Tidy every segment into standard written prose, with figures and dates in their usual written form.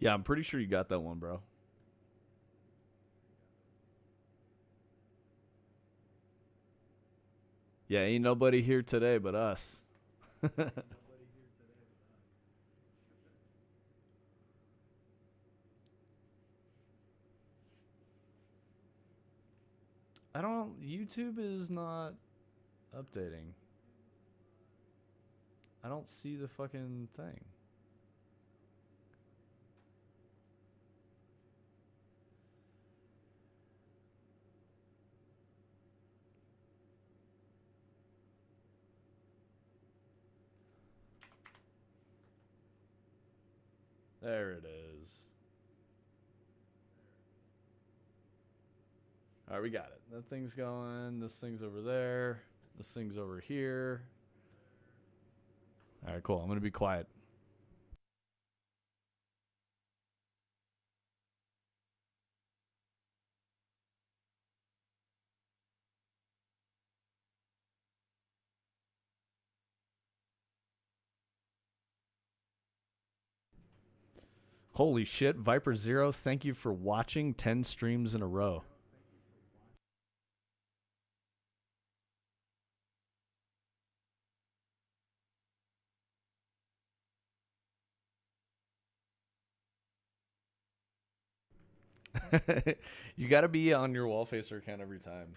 Yeah, I'm pretty sure you got that one, bro. Yeah, ain't nobody here today but us. I don't. YouTube is not updating. I don't see the fucking thing. There it is. All right, we got it. That thing's going. This thing's over there. This thing's over here. All right, cool. I'm going to be quiet. Holy shit, Viper Zero, thank you for watching 10 streams in a row. You got to be on your wallfacer account every time.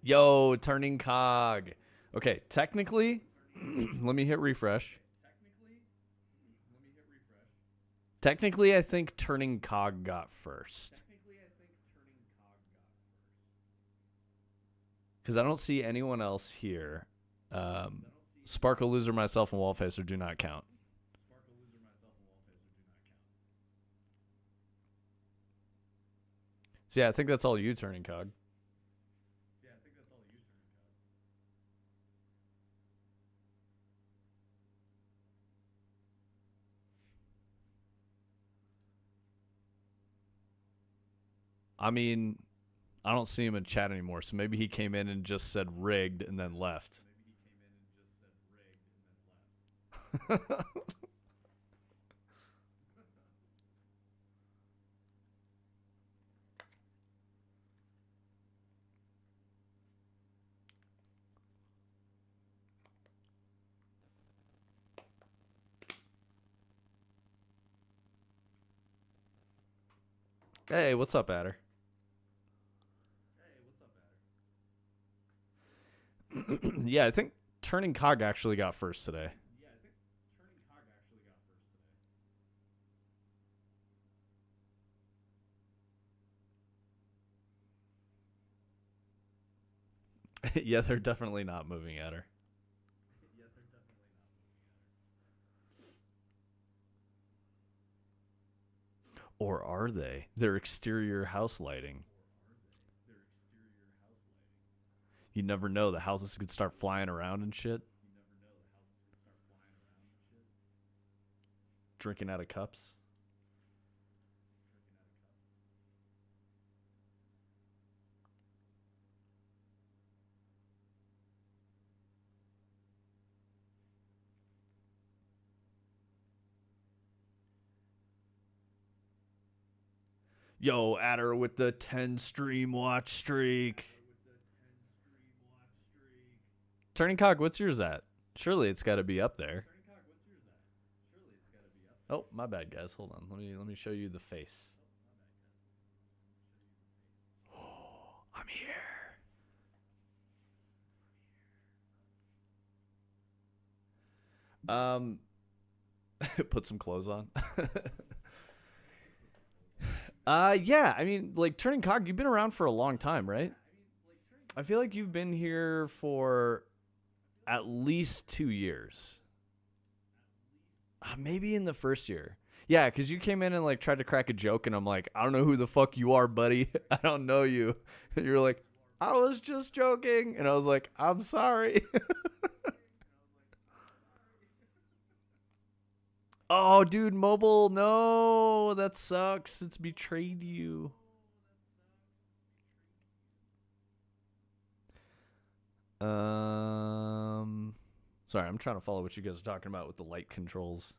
Yo, turning cog. Okay, technically, let me hit refresh. Technically, I think turning cog got first. Because I don't see anyone else here. Sparkle Loser, myself, and Wallfacer do not count. So yeah, I think that's all you turning cog. I mean, I don't see him in chat anymore, so maybe he came in and just said rigged and then left. Hey, what's up, Adder? Yeah, I think turning cog actually got first today. Yeah, they're definitely not moving at her. Or are they? They're exterior house lighting. You never know. The houses could start flying around and shit. Drinking out of cups. Yo, Adder with the 10 stream watch streak. Turning cog, what's yours at? Surely it's got to be up there. Oh, my bad, guys. Hold on. Let me show you the face. Oh, I'm here. Um, put some clothes on. Yeah. I mean, like turning cog, you've been around for a long time, right? I feel like you've been here for at least 2 years. Maybe in the first year. Yeah, because you came in and like tried to crack a joke, and I'm like, I don't know who the fuck you are, buddy. I don't know you. And you're like, I was just joking, and I was like, I'm sorry. Oh, dude, mobile, no, that sucks. It's betrayed you. Um, Sorry, I'm trying to follow what you guys are talking about with the light controls.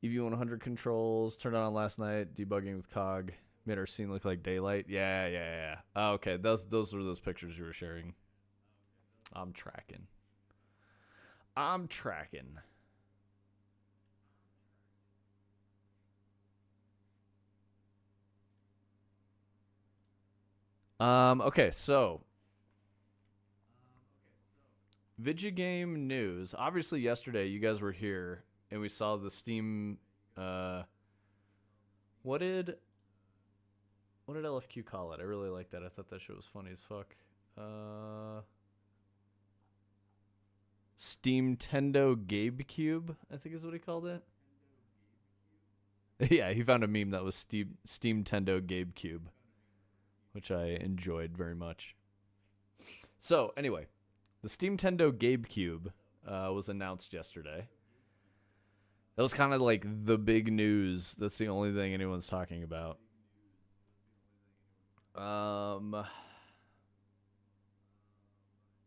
EV100 controls turned on last night. Debugging with COG made our scene look like daylight. Yeah. Oh, okay, those were those pictures you were sharing. I'm tracking. Okay, so video game news. Obviously, yesterday you guys were here and we saw the Steam. What did LFQ call it? I really like that. I thought that shit was funny as fuck. Steam Tendo GabeCube, I think is what he called it. Yeah, he found a meme that was Steam Tendo GabeCube, which I enjoyed very much. So anyway, the Steam Tendo GabeCube was announced yesterday. That was kind of like the big news. That's the only thing anyone's talking about.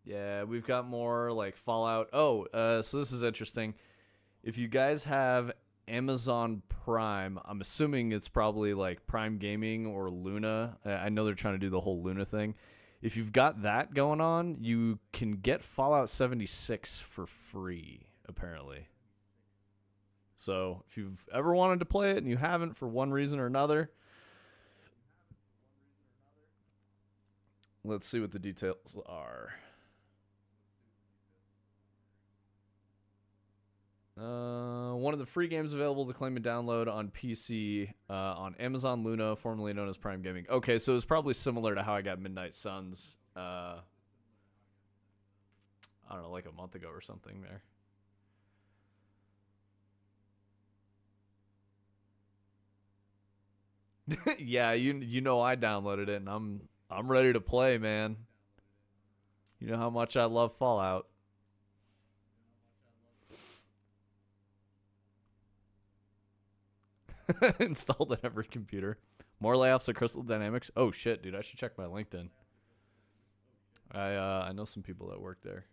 Yeah, we've got more like Fallout. Oh, so this is interesting. If you guys have Amazon Prime, I'm assuming it's probably like Prime Gaming or Luna. I know they're trying to do the whole Luna thing. If you've got that going on, you can get Fallout 76 for free, apparently. So if you've ever wanted to play it and you haven't for one reason or another, let's see what the details are. One of the free games available to claim and download on PC on Amazon Luna, formerly known as Prime Gaming. Okay, so it's probably similar to how I got Midnight Suns, I don't know, like a month ago or something there. Yeah, you know I downloaded it and I'm ready to play, man. You know how much I love Fallout. Installed on every computer. More layoffs at Crystal Dynamics. Oh shit, dude! I should check my LinkedIn. I know some people that work there.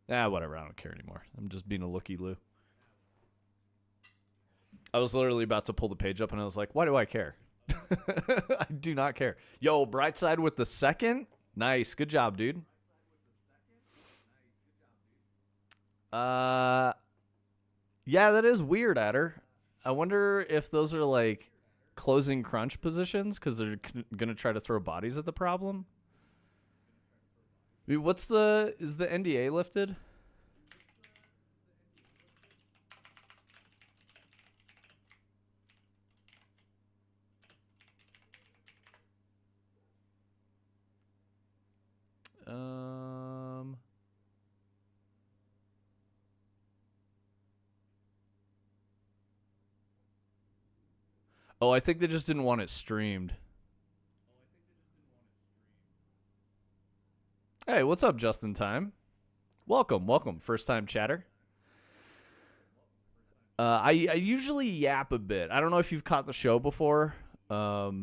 Whatever. I don't care anymore. I'm just being a looky loo. I was literally about to pull the page up and I was like, why do I care? I do not care. Yo, Brightside with the second. Nice. Good job, dude. Yeah, that is weird, Adder. I wonder if those are like closing crunch positions because they're going to try to throw bodies at the problem. I mean, is the NDA lifted? Oh, I think they just didn't want it streamed. Hey, what's up, Justin Time? Welcome. First time chatter. I usually yap a bit. I don't know if you've caught the show before. I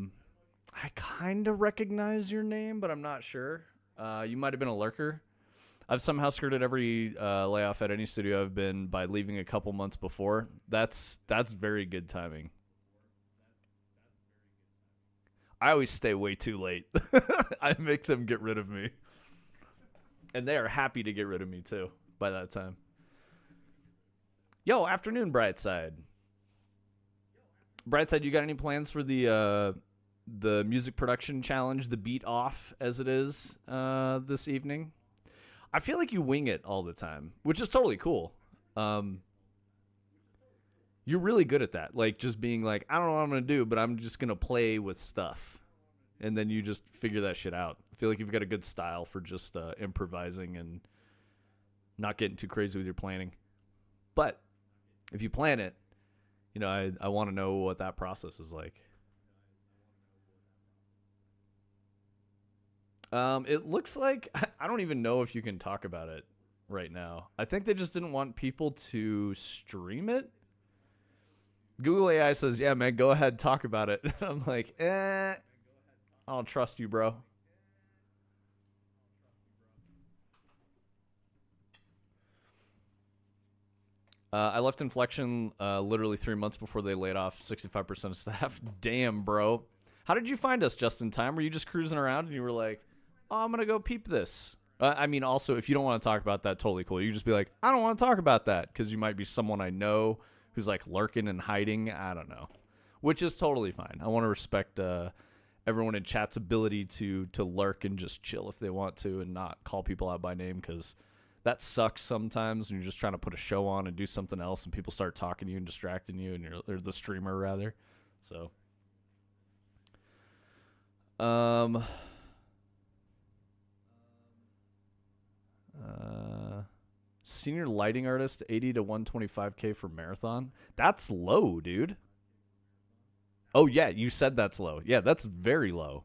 kind of recognize your name, but I'm not sure. You might have been a lurker. I've somehow skirted every layoff at any studio I've been by leaving a couple months before. That's very good timing. I always stay way too late. I make them get rid of me. And they are happy to get rid of me, too, by that time. Yo, afternoon, Brightside. Brightside, you got any plans for the music production challenge, the beat off, as it is, this evening? I feel like you wing it all the time, which is totally cool. You're really good at that. Like, just being like, I don't know what I'm going to do, but I'm just going to play with stuff. And then you just figure that shit out. I feel like you've got a good style for just improvising and not getting too crazy with your planning. But if you plan it, you know, I want to know what that process is like. It looks like, I don't even know if you can talk about it right now. I think they just didn't want people to stream it. Google AI says, yeah, man, go ahead, talk about it. I'm like, I don't trust you, bro. I left Inflection literally 3 months before they laid off 65% of staff. Damn, bro. How did you find us just in time? Were you just cruising around and you were like, oh, I'm going to go peep this? I mean, also, if you don't want to talk about that, totally cool. You just be like, I don't want to talk about that because you might be someone I know who's like lurking and hiding. I don't know, which is totally fine. I want to respect everyone in chat's ability to lurk and just chill if they want to and not call people out by name, because that sucks sometimes when you're just trying to put a show on and do something else and people start talking to you and distracting you, and you're or the streamer rather. So senior lighting artist, 80 to 125K for marathon. That's low, dude. Oh yeah, you said that's low. Yeah, that's very low.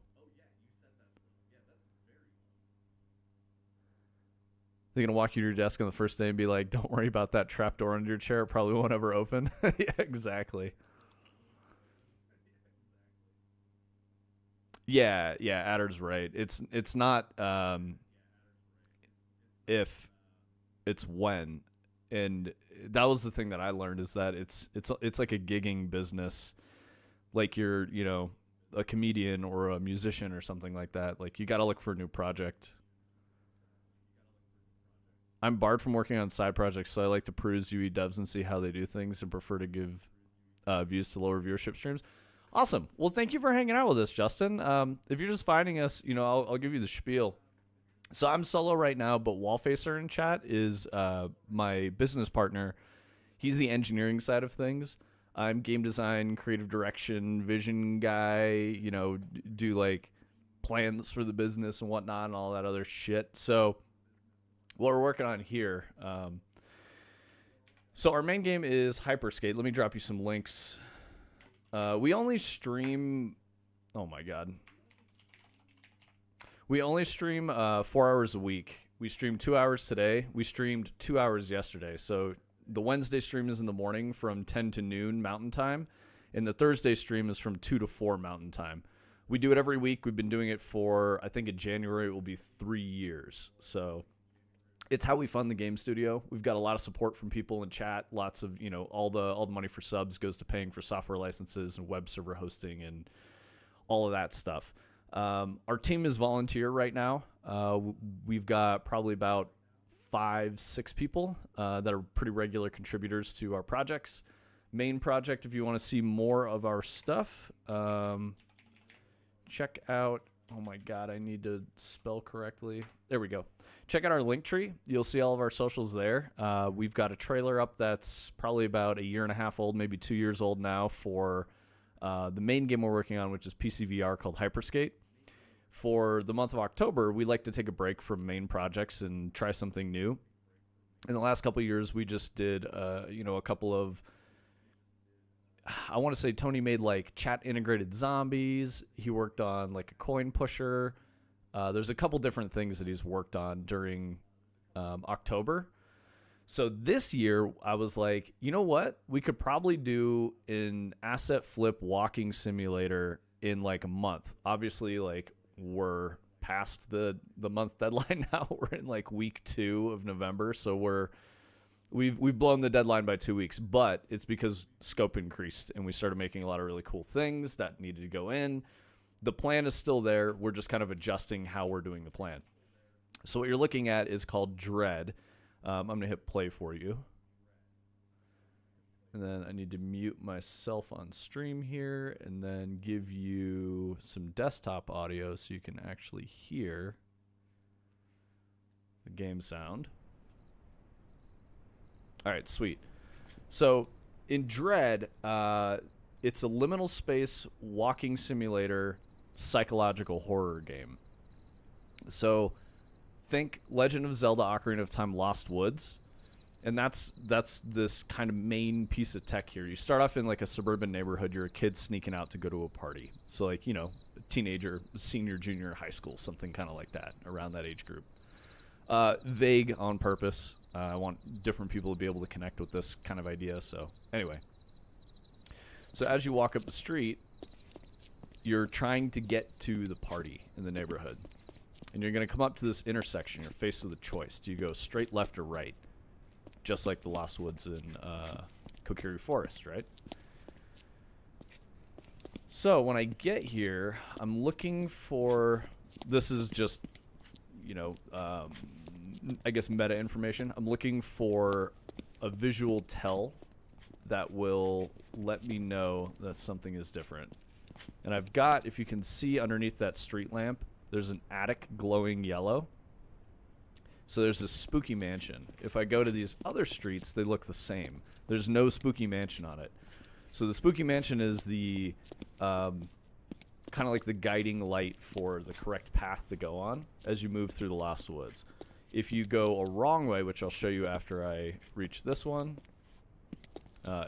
They're gonna walk you to your desk on the first day and be like, "Don't worry about that trap door under your chair. It probably won't ever open." Yeah, exactly. Yeah, yeah. Adder's right. It's not if, it's when, and that was the thing that I learned, is that it's like a gigging business, like you're a comedian or a musician or something like that. Like you got to look for a new project. I'm barred from working on side projects, so I like to peruse UE devs and see how they do things, and prefer to give views to lower viewership streams. Awesome. Well, thank you for hanging out with us, Justin. If you're just finding us, I'll give you the spiel. So I'm solo right now, but Wallfacer in chat is my business partner. He's the engineering side of things. I'm game design, creative direction, vision guy, do like plans for the business and whatnot and all that other shit. So what we're working on here. So our main game is Hyperskate. Let me drop you some links. We only stream, oh my God. We only stream 4 hours a week. We streamed 2 hours today. We streamed 2 hours yesterday. So the Wednesday stream is in the morning from 10 to noon Mountain Time, and the Thursday stream is from 2 to 4 Mountain Time. We do it every week. We've been doing it for, I think in January it will be 3 years. So it's how we fund the game studio. We've got a lot of support from people in chat. Lots of, all the money for subs goes to paying for software licenses and web server hosting and all of that stuff. Our team is volunteer right now. We've got probably about 5-6 people that are pretty regular contributors to our projects. Main project, if you want to see more of our stuff, check out, oh my God, I need to spell correctly. There we go. Check out our link tree. You'll see all of our socials there. We've got a trailer up that's probably about 1.5 years old, maybe 2 years old now, for the main game we're working on, which is PCVR, called Hyperskate. For the month of October, we like to take a break from main projects and try something new. In the last couple of years, we just did, a couple of, I want to say Tony made like chat integrated zombies. He worked on like a coin pusher. There's a couple different things that he's worked on during October. So this year, I was like, you know what? We could probably do an asset flip walking simulator in like a month. Obviously, like we're past the month deadline now. We're in like week 2 of November, so we've blown the deadline by 2 weeks. But it's because scope increased and we started making a lot of really cool things that needed to go in. The plan is still there. We're just kind of adjusting how we're doing the plan. So what you're looking at is called Dread. I'm going to hit play for you. And then I need to mute myself on stream here and then give you some desktop audio so you can actually hear the game sound. All right, sweet. So in Dread, it's a liminal space walking simulator psychological horror game. So think Legend of Zelda Ocarina of Time Lost Woods. And that's this kind of main piece of tech here. You start off in like a suburban neighborhood. You're a kid sneaking out to go to a party. So like, a teenager, senior, junior, high school, something kind of like that, around that age group. Vague on purpose. I want different people to be able to connect with this kind of idea. So anyway. So as you walk up the street, you're trying to get to the party in the neighborhood. And you're going to come up to this intersection. You're faced with a choice. Do you go straight left or right? just like the Lost Woods in Kokiri Forest, right? So when I get here, I'm looking for, this is just, you know, I guess meta information. I'm looking for a visual tell that will let me know that something is different. And I've got, if you can see underneath that street lamp, there's an attic glowing yellow. So there's a spooky mansion. If I go to these other streets, they look the same. There's no spooky mansion on it. So the spooky mansion is the kind of like the guiding light for the correct path to go on as you move through the Lost Woods. If you go a wrong way, which I'll show you after I reach this one,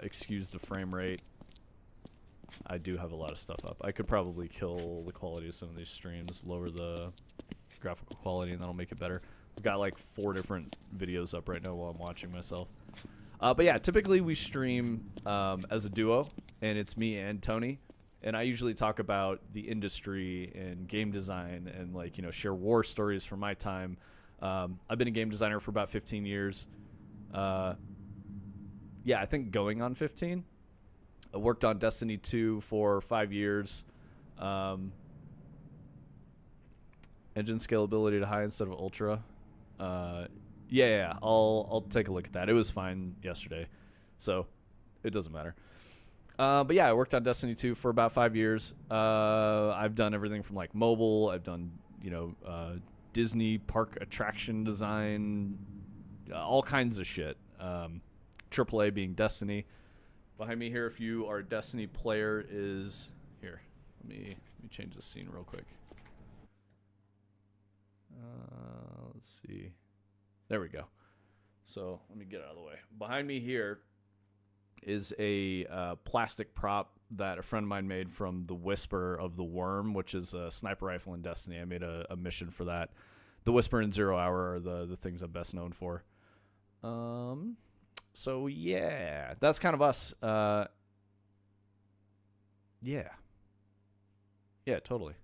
excuse the frame rate. I do have a lot of stuff up. I could probably kill the quality of some of these streams, lower the graphical quality, and that'll make it better. I've got like 4 different videos up right now while I'm watching myself. But yeah, typically we stream as a duo, and it's me and Tony. And I usually talk about the industry and game design and, like, you know, share war stories from my time. I've been a game designer for about 15 years. Yeah, I think going on 15. I worked on Destiny 2 for 5 years. Engine scalability to high instead of ultra. Yeah, I'll take a look at that. It was fine yesterday, so it doesn't matter. But yeah, I worked on Destiny 2 for about 5 years. I've done everything from like mobile. I've done, you know, Disney park attraction design, all kinds of shit. AAA being Destiny. Behind me here, if you are a Destiny player, is here. Let me change the scene real quick. Let's see. There we go. So let me get out of the way. Behind me here is a plastic prop that a friend of mine made from the Whisper of the Worm, which is a sniper rifle in Destiny. I made a mission for that. The Whisper and Zero Hour are the things I'm best known for. So yeah, that's kind of us. Yeah, totally.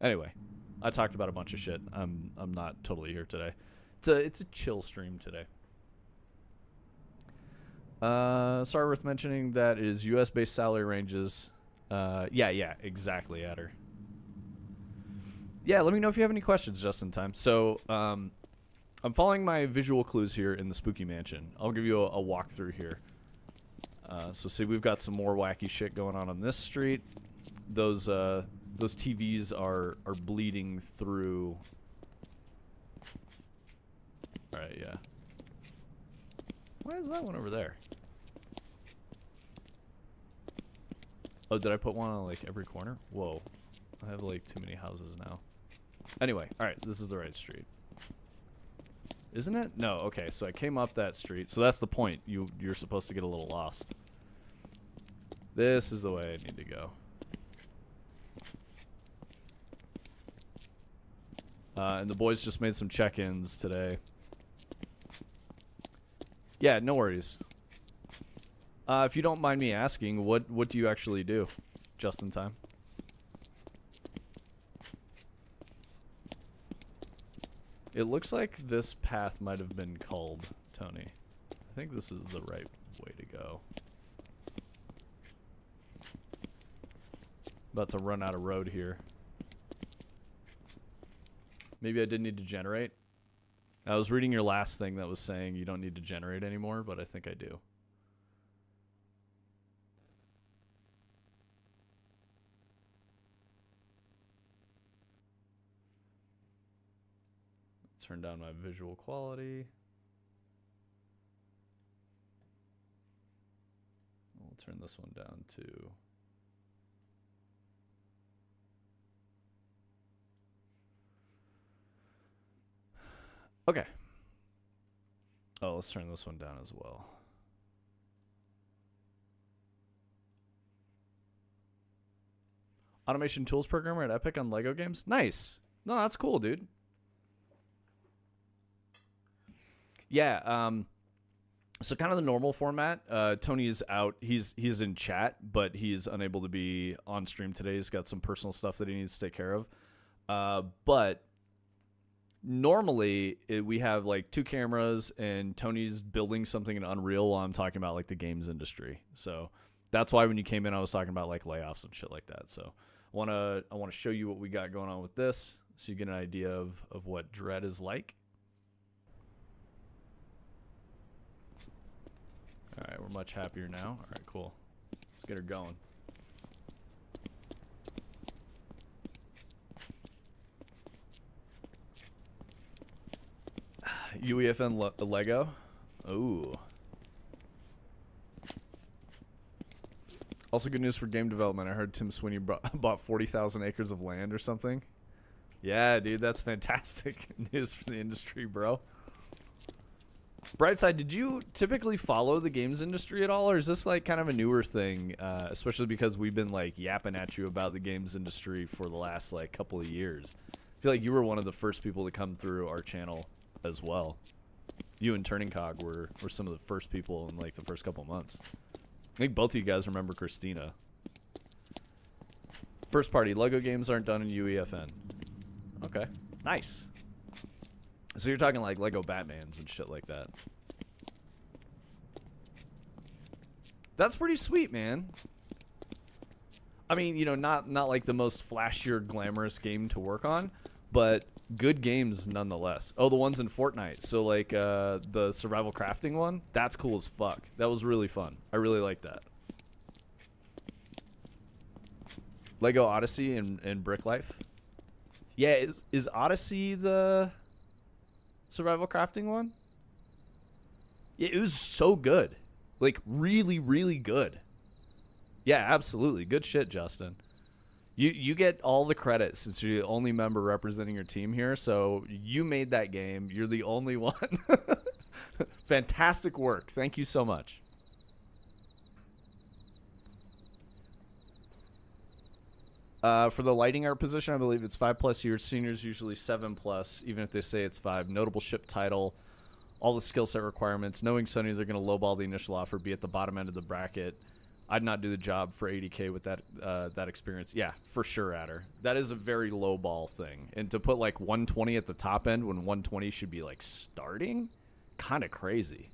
Anyway, I talked about a bunch of shit. I'm not totally here today. It's a chill stream today. Sorry, worth mentioning that it is U.S. based salary ranges. Yeah, exactly, Adder. Yeah, let me know if you have any questions just in time. So, I'm following my visual clues here in the Spooky Mansion. I'll give you a walkthrough here. So see, we've got some more wacky shit going on this street. Those TVs are bleeding through. All right, yeah. Why is that one over there? Oh, did I put one on like every corner? Whoa, I have like too many houses now. Anyway, all right, this is the right street. Isn't it? No, okay, so I came up that street. So that's the point. You're supposed to get a little lost. This is the way I need to go. And the boys just made some check-ins today. Yeah, no worries. If you don't mind me asking, what do you actually do just in time? It looks like this path might have been culled, Tony. I think this is the right way to go. About to run out of road here. Maybe I did need to generate. I was reading your last thing that was saying you don't need to generate anymore, but I think I do. Turn down my visual quality. We'll turn this one down to... Okay. Oh, let's turn this one down as well. Automation tools programmer at Epic on Lego games? Nice. No, that's cool, dude. Yeah, so kind of the normal format. Tony's out. He's in chat, but he's unable to be on stream today. He's got some personal stuff that he needs to take care of. But normally we have like 2 cameras and Tony's building something in Unreal while I'm talking about like the games industry. So that's why when you came in, I was talking about like layoffs and shit like that. So I want to show you what we got going on with this so you get an idea of what Dread is like. All right, we're much happier now. All right, cool. Let's get her going. UEFN Lego. Ooh. Also good news for game development. I heard Tim Sweeney bought 40,000 acres of land or something. Yeah, dude, that's fantastic news for the industry, bro. Brightside, did you typically follow the games industry at all, or is this like kind of a newer thing, especially because we've been like yapping at you about the games industry for the last like couple of years? I feel like you were one of the first people to come through our channel as well. You and Turning Cog were some of the first people in like the first couple of months. I think both of you guys remember Christina. First party Lego games aren't done in UEFN. Okay, nice. So you're talking like Lego Batmans and shit like that. That's pretty sweet, man. I mean, you know, not like the most flashier, glamorous game to work on, but good games nonetheless. Oh, the ones in Fortnite. So like the survival crafting one, that's cool as fuck. That was really fun. I really like that. Lego Odyssey and Brick Life. Yeah, is Odyssey the survival crafting one? Yeah, it was so good. Like really, really good. Yeah, absolutely. Good shit, Justin. You get all the credit since you're the only member representing your team here. So you made that game. You're the only one. Fantastic work. Thank you so much. For the lighting art position, I believe it's 5+ years. Seniors usually 7+, even if they say it's 5. Notable ship title, all the skill set requirements. Knowing Sony, they're going to lowball the initial offer, be at the bottom end of the bracket. I'd not do the job for 80K with that experience. Yeah, for sure, Adder. That is a very low ball thing. And to put like 120 at the top end when 120 should be like starting, kind of crazy.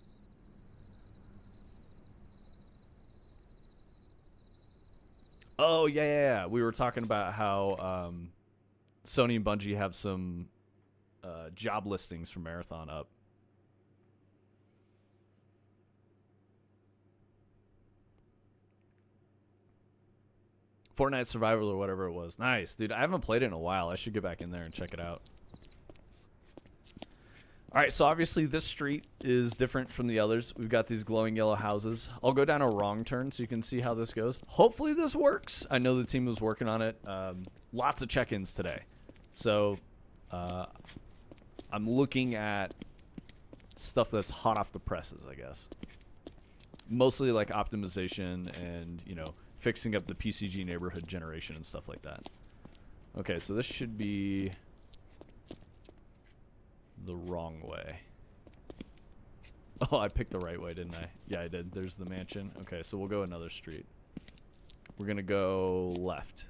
Oh, yeah. We were talking about how Sony and Bungie have some job listings for Marathon up. Fortnite Survival or whatever it was. Nice, dude. I haven't played it in a while. I should get back in there and check it out. All right, so obviously this street is different from the others. We've got these glowing yellow houses. I'll go down a wrong turn so you can see how this goes. Hopefully this works. I know the team was working on it. Lots of check-ins today. So I'm looking at stuff that's hot off the presses, I guess. Mostly like optimization and, you know, fixing up the PCG neighborhood generation and stuff like that. Okay, so this should be the wrong way. Oh, I picked the right way, didn't I? Yeah, I did. There's the mansion. Okay, so we'll go another street. We're gonna go left.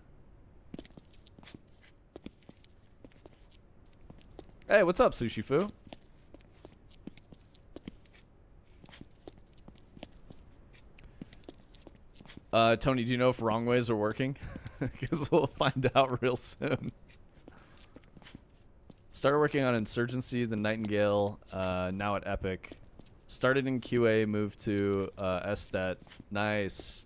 Hey, what's up, Sushi Fu? Tony, do you know if wrong ways are working? Because we'll find out real soon. Started working on Insurgency, the Nightingale, now at Epic. Started in QA, moved to SDET. Nice.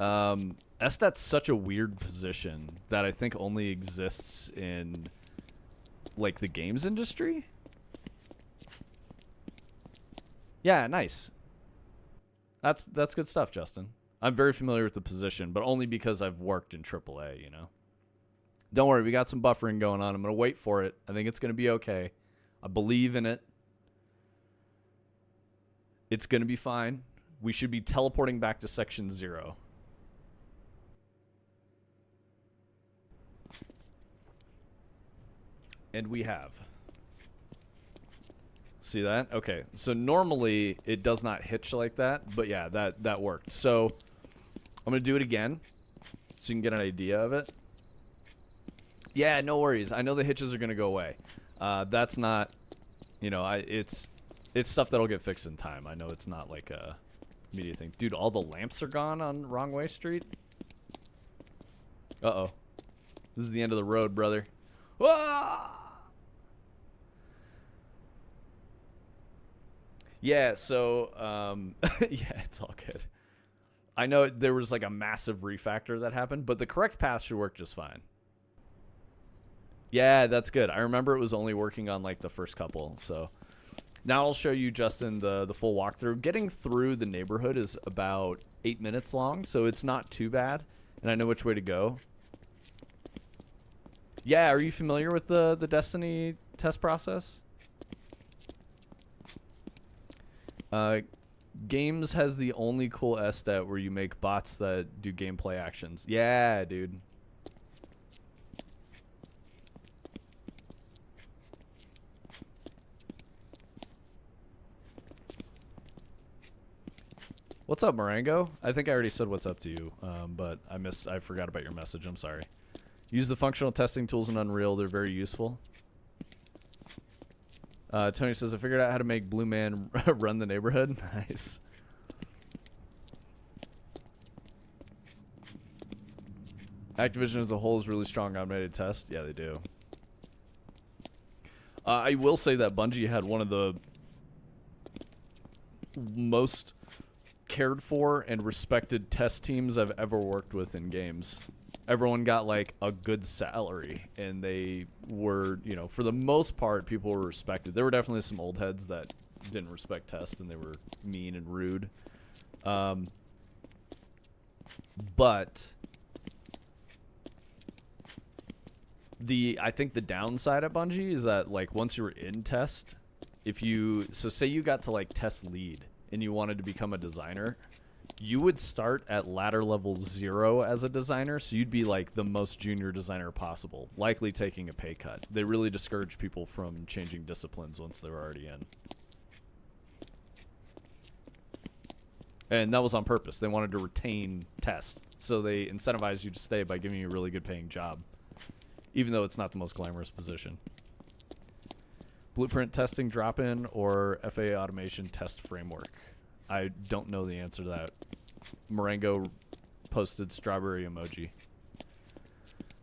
SDET's such a weird position that I think only exists in, like, the games industry? Yeah, nice. That's good stuff, Justin. I'm very familiar with the position, but only because I've worked in AAA, you know. Don't worry, we got some buffering going on. I'm going to wait for it. I think it's going to be okay. I believe in it. It's going to be fine. We should be teleporting back to Section 0. And we have. See that? Okay, so normally it does not hitch like that, but yeah, that worked. So I'm going to do it again so you can get an idea of it. Yeah, no worries. I know the hitches are gonna go away. That's not, you know, it's stuff that'll get fixed in time. I know it's not like a immediate thing. Dude, all the lamps are gone on Wrong Way Street. Uh-oh. This is the end of the road, brother. Ah! Yeah, so, yeah, it's all good. I know there was like a massive refactor that happened, but the correct path should work just fine. Yeah, that's good. I remember it was only working on like the first couple, so now I'll show you, Justin, the full walkthrough. Getting through the neighborhood is about 8 minutes long, so it's not too bad, and I know which way to go. Yeah, are you familiar with the Destiny test process? Games has the only cool stat where you make bots that do gameplay actions. Yeah, dude. What's up, Marango? I think I already said what's up to you, but I forgot about your message. I'm sorry. Use the functional testing tools in Unreal. They're very useful. Tony says, I figured out how to make Blue Man run the neighborhood. Nice. Activision as a whole is really strong automated test. Yeah, they do. I will say that Bungie had one of the most cared for and respected test teams I've ever worked with in games. Everyone got like a good salary, and they were, you know, for the most part, people were respected. There were definitely some old heads that didn't respect tests, and they were mean and rude. But I think the downside at Bungie is that like once you were in test, so say you got to like test lead and you wanted to become a designer, you would start at ladder level 0 as a designer, so you'd be like the most junior designer possible, likely taking a pay cut. They really discourage people from changing disciplines once they're already in. And that was on purpose. They wanted to retain test, so they incentivized you to stay by giving you a really good paying job, even though it's not the most glamorous position. Blueprint testing drop-in or FAA automation test framework? I don't know the answer to that. Marengo posted strawberry emoji.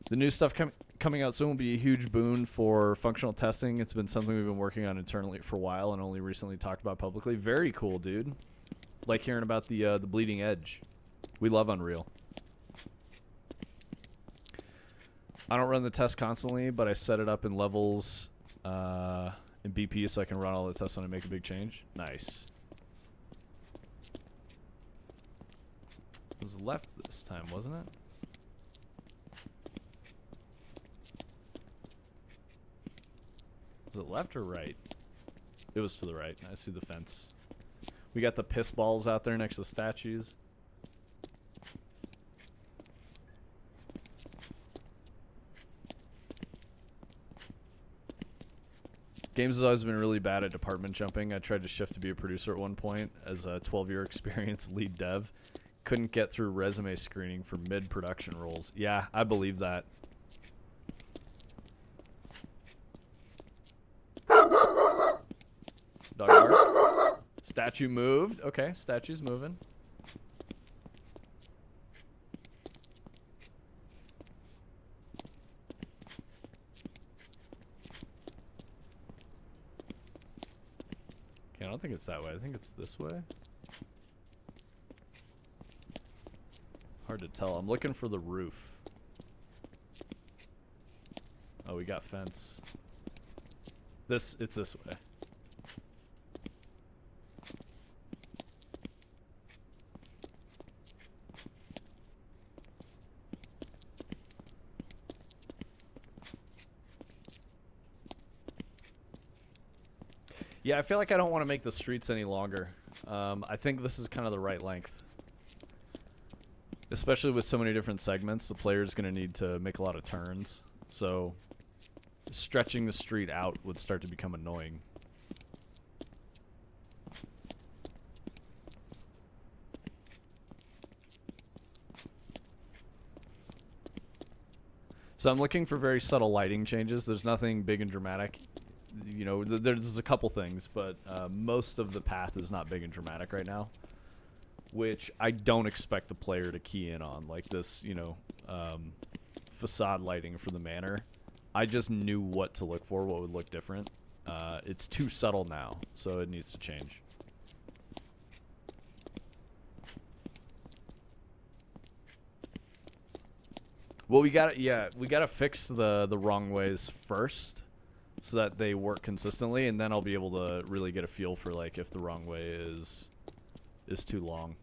The new stuff coming out soon will be a huge boon for functional testing. It's been something we've been working on internally for a while and only recently talked about publicly. Very cool, dude. Like hearing about the bleeding edge. We love Unreal. I don't run the test constantly, but I set it up in levels in BP so I can run all the tests when I make a big change. Nice. It was left this time, wasn't it? Was it left or right? It was to the right. I see the fence. We got the piss balls out there next to the statues. Games has always been really bad at department jumping. I tried to shift to be a producer at one point as a 12-year experienced lead dev. Couldn't get through resume screening for mid-production roles. Yeah, I believe that. Dog bark. Statue moved. Okay, statue's moving. Okay, I don't think it's that way. I think it's this way. Hard to tell. I'm looking for the roof. Oh, we got fence. It's this way. Yeah, I feel like I don't want to make the streets any longer. I think this is kind of the right length. Especially with so many different segments, the player's going to need to make a lot of turns. So stretching the street out would start to become annoying. So I'm looking for very subtle lighting changes. There's nothing big and dramatic. You know, there's a couple things, but most of the path is not big and dramatic right now, which I don't expect the player to key in on, like this, you know, facade lighting for the manor. I just knew what to look for, what would look different. It's too subtle now, so it needs to change. Well, we gotta fix the wrong ways first, so that they work consistently, and then I'll be able to really get a feel for like if the wrong way is too long.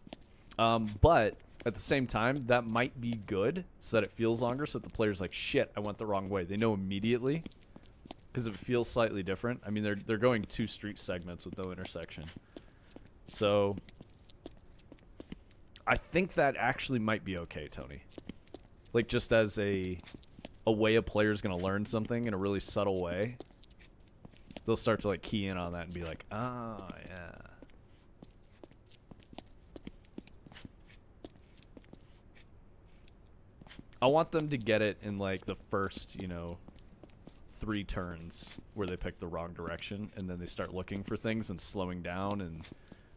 But at the same time, that might be good, so that it feels longer, so that the player's like, shit, I went the wrong way. They know immediately, because it feels slightly different. I mean, they're going 2 street segments with no intersection, so I think that actually might be okay, Tony. Like, just as a way a player's gonna learn something in a really subtle way, they'll start to like key in on that and be like, oh yeah. I want them to get it in like the first, you know, 3 turns where they pick the wrong direction, and then they start looking for things and slowing down and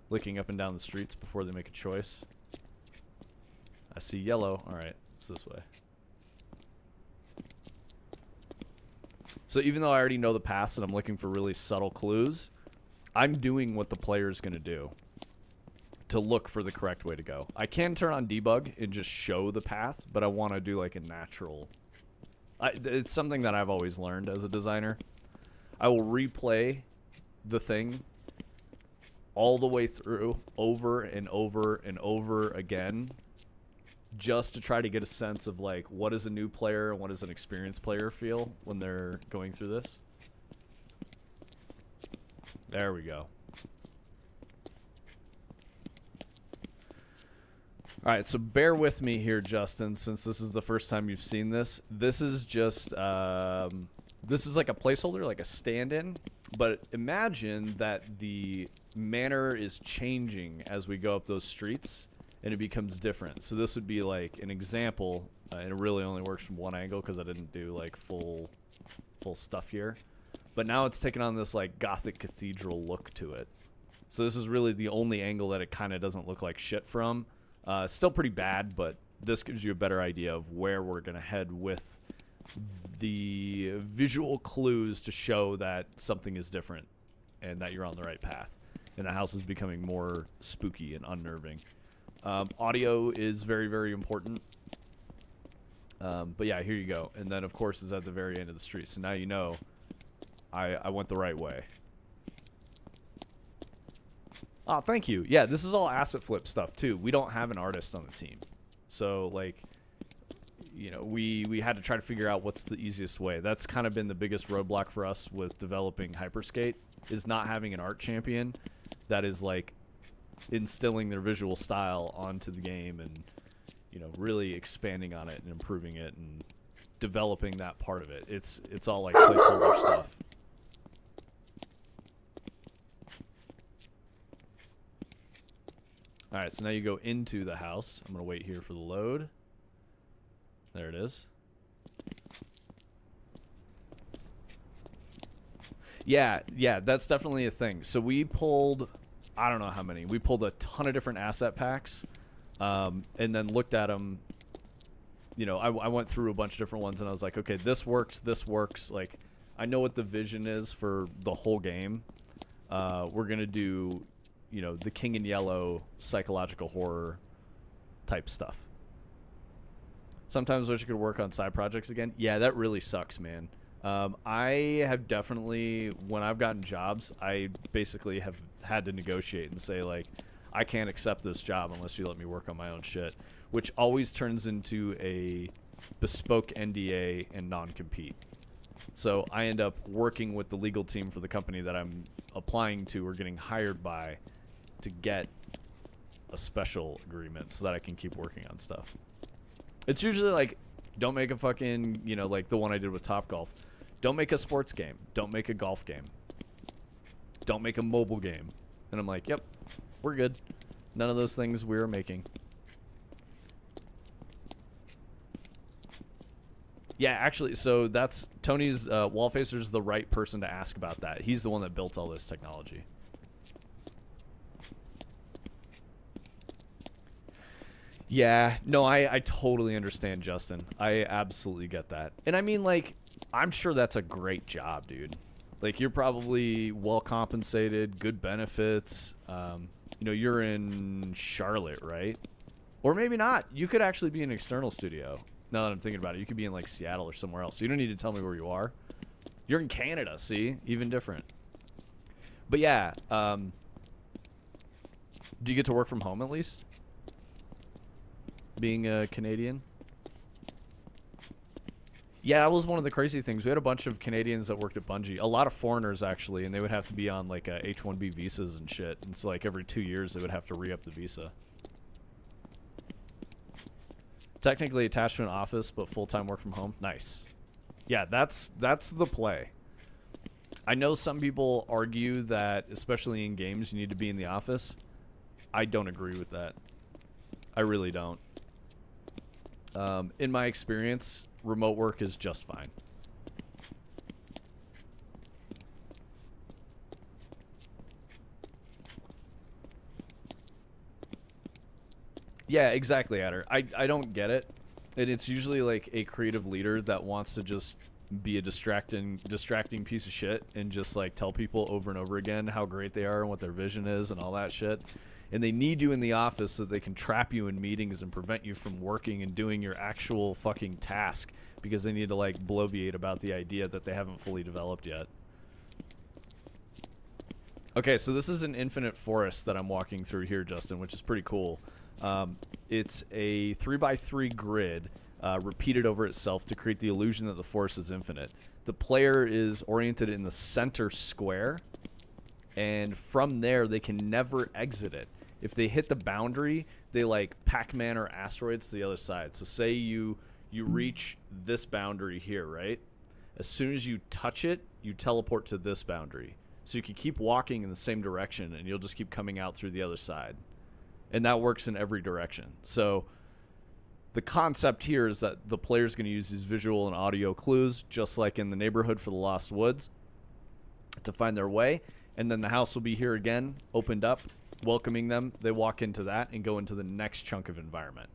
looking up and down the streets before they make a choice. I see yellow. All right, it's this way. So even though I already know the paths and I'm looking for really subtle clues, I'm doing what the player's going to do to look for the correct way to go. I can turn on debug and just show the path, but I want to do like a natural... it's something that I've always learned as a designer. I will replay the thing all the way through over and over and over again, just to try to get a sense of like what does a new player and what does an experienced player feel when they're going through this. There we go. All right, so bear with me here, Justin, since this is the first time you've seen this. This is just this is like a placeholder, like a stand-in, but imagine that the manor is changing as we go up those streets, and it becomes different. So this would be like an example, and it really only works from one angle because I didn't do like full stuff here. But now it's taken on this like Gothic cathedral look to it. So this is really the only angle that it kind of doesn't look like shit from. Still pretty bad, but this gives you a better idea of where we're going to head with the visual clues to show that something is different and that you're on the right path. And the house is becoming more spooky and unnerving. Audio is very, very important. But yeah, here you go. And then, of course, it's at the very end of the street. So now you know I went the right way. Oh, thank you. Yeah, this is all asset flip stuff, too. We don't have an artist on the team. So, like, you know, we had to try to figure out what's the easiest way. That's kind of been the biggest roadblock for us with developing Hyperskate, is not having an art champion that is, like, instilling their visual style onto the game and, you know, really expanding on it and improving it and developing that part of it. It's all like placeholder stuff. All right, so now you go into the house. I'm going to wait here for the load. There it is. Yeah, that's definitely a thing. So we pulled, I don't know how many. We pulled a ton of different asset packs, and then looked at them. You know, I went through a bunch of different ones, and I was like, okay, this works, this works. Like, I know what the vision is for the whole game. We're going to do, you know, the King in Yellow psychological horror type stuff. Sometimes wish you could work on side projects again. Yeah, that really sucks, man. I have definitely, when I've gotten jobs, I basically have had to negotiate and say, like, I can't accept this job unless you let me work on my own shit, which always turns into a bespoke NDA and non-compete. So I end up working with the legal team for the company that I'm applying to or getting hired by to get a special agreement so that I can keep working on stuff. It's usually like, don't make a fucking, you know, like the one I did with Topgolf. Don't make a sports game. Don't make a golf game. Don't make a mobile game. And I'm like, yep, we're good. None of those things we were making. Yeah, actually, so that's Tony's Wallfacer's the right person to ask about that. He's the one that built all this technology. Yeah, no, I totally understand, Justin. I absolutely get that. And I mean, like, I'm sure that's a great job, dude. Like, you're probably well compensated, good benefits. You're in Charlotte, right? Or maybe not. You could actually be an external studio. Now that I'm thinking about it, you could be in like Seattle or somewhere else. So you don't need to tell me where you are. You're in Canada, see? Even different. But yeah, do you get to work from home at least? Being a Canadian? Yeah, that was one of the crazy things. We had a bunch of Canadians that worked at Bungie. A lot of foreigners, actually, and they would have to be on like H-1B visas and shit. And so like every 2 years, they would have to re-up the visa. Technically attached to an office, but full-time work from home. Nice. Yeah, that's the play. I know some people argue that, especially in games, you need to be in the office. I don't agree with that. I really don't. In my experience, remote work is just fine. Yeah, exactly, Adder. I don't get it. And it's usually like a creative leader that wants to just be a distracting piece of shit and just like tell people over and over again how great they are and what their vision is and all that shit. And they need you in the office so they can trap you in meetings and prevent you from working and doing your actual fucking task because they need to like bloviate about the idea that they haven't fully developed yet. Okay, so this is an infinite forest that I'm walking through here, Justin, which is pretty cool. It's a 3x3 grid repeated over itself to create the illusion that the forest is infinite. The player is oriented in the center square, and from there they can never exit it. If they hit the boundary, they like Pac-Man or asteroids to the other side. So say you reach this boundary here, right? As soon as you touch it, you teleport to this boundary. So you can keep walking in the same direction, and you'll just keep coming out through the other side. And that works in every direction. So the concept here is that the player is going to use these visual and audio clues, just like in the neighborhood for the Lost Woods, to find their way. And then the house will be here again, opened up, welcoming them. They walk into that and go into the next chunk of environment.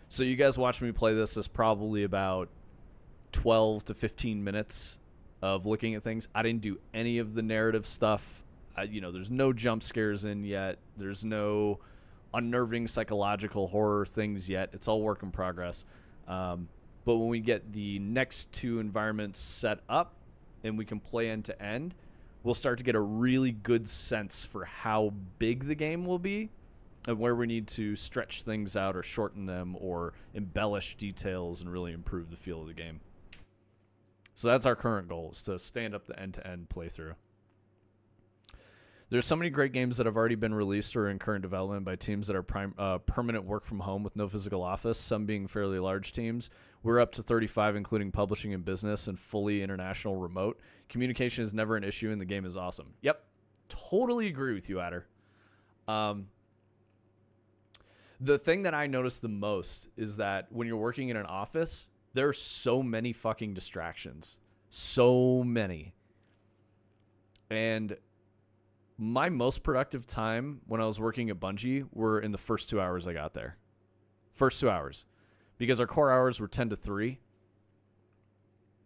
So you guys watch me play this. This is probably about 12 to 15 minutes of looking at things. I didn't do any of the narrative stuff. There's no jump scares in yet. There's no unnerving psychological horror things yet. It's all work in progress. But when we get the next two environments set up and we can play end to end, we'll start to get a really good sense for how big the game will be and where we need to stretch things out or shorten them or embellish details and really improve the feel of the game. So that's our current goal, is to stand up the end-to-end playthrough. There's so many great games that have already been released or in current development by teams that are permanent work from home with no physical office, some being fairly large teams. We're up to 35, including publishing and business and fully international remote. Communication is never an issue, and the game is awesome. Yep, totally agree with you, Adder. The thing that I noticed the most is that when you're working in an office, there are so many fucking distractions. So many. And my most productive time when I was working at Bungie were in the first 2 hours I got there. First 2 hours. Because our core hours were 10 to 3.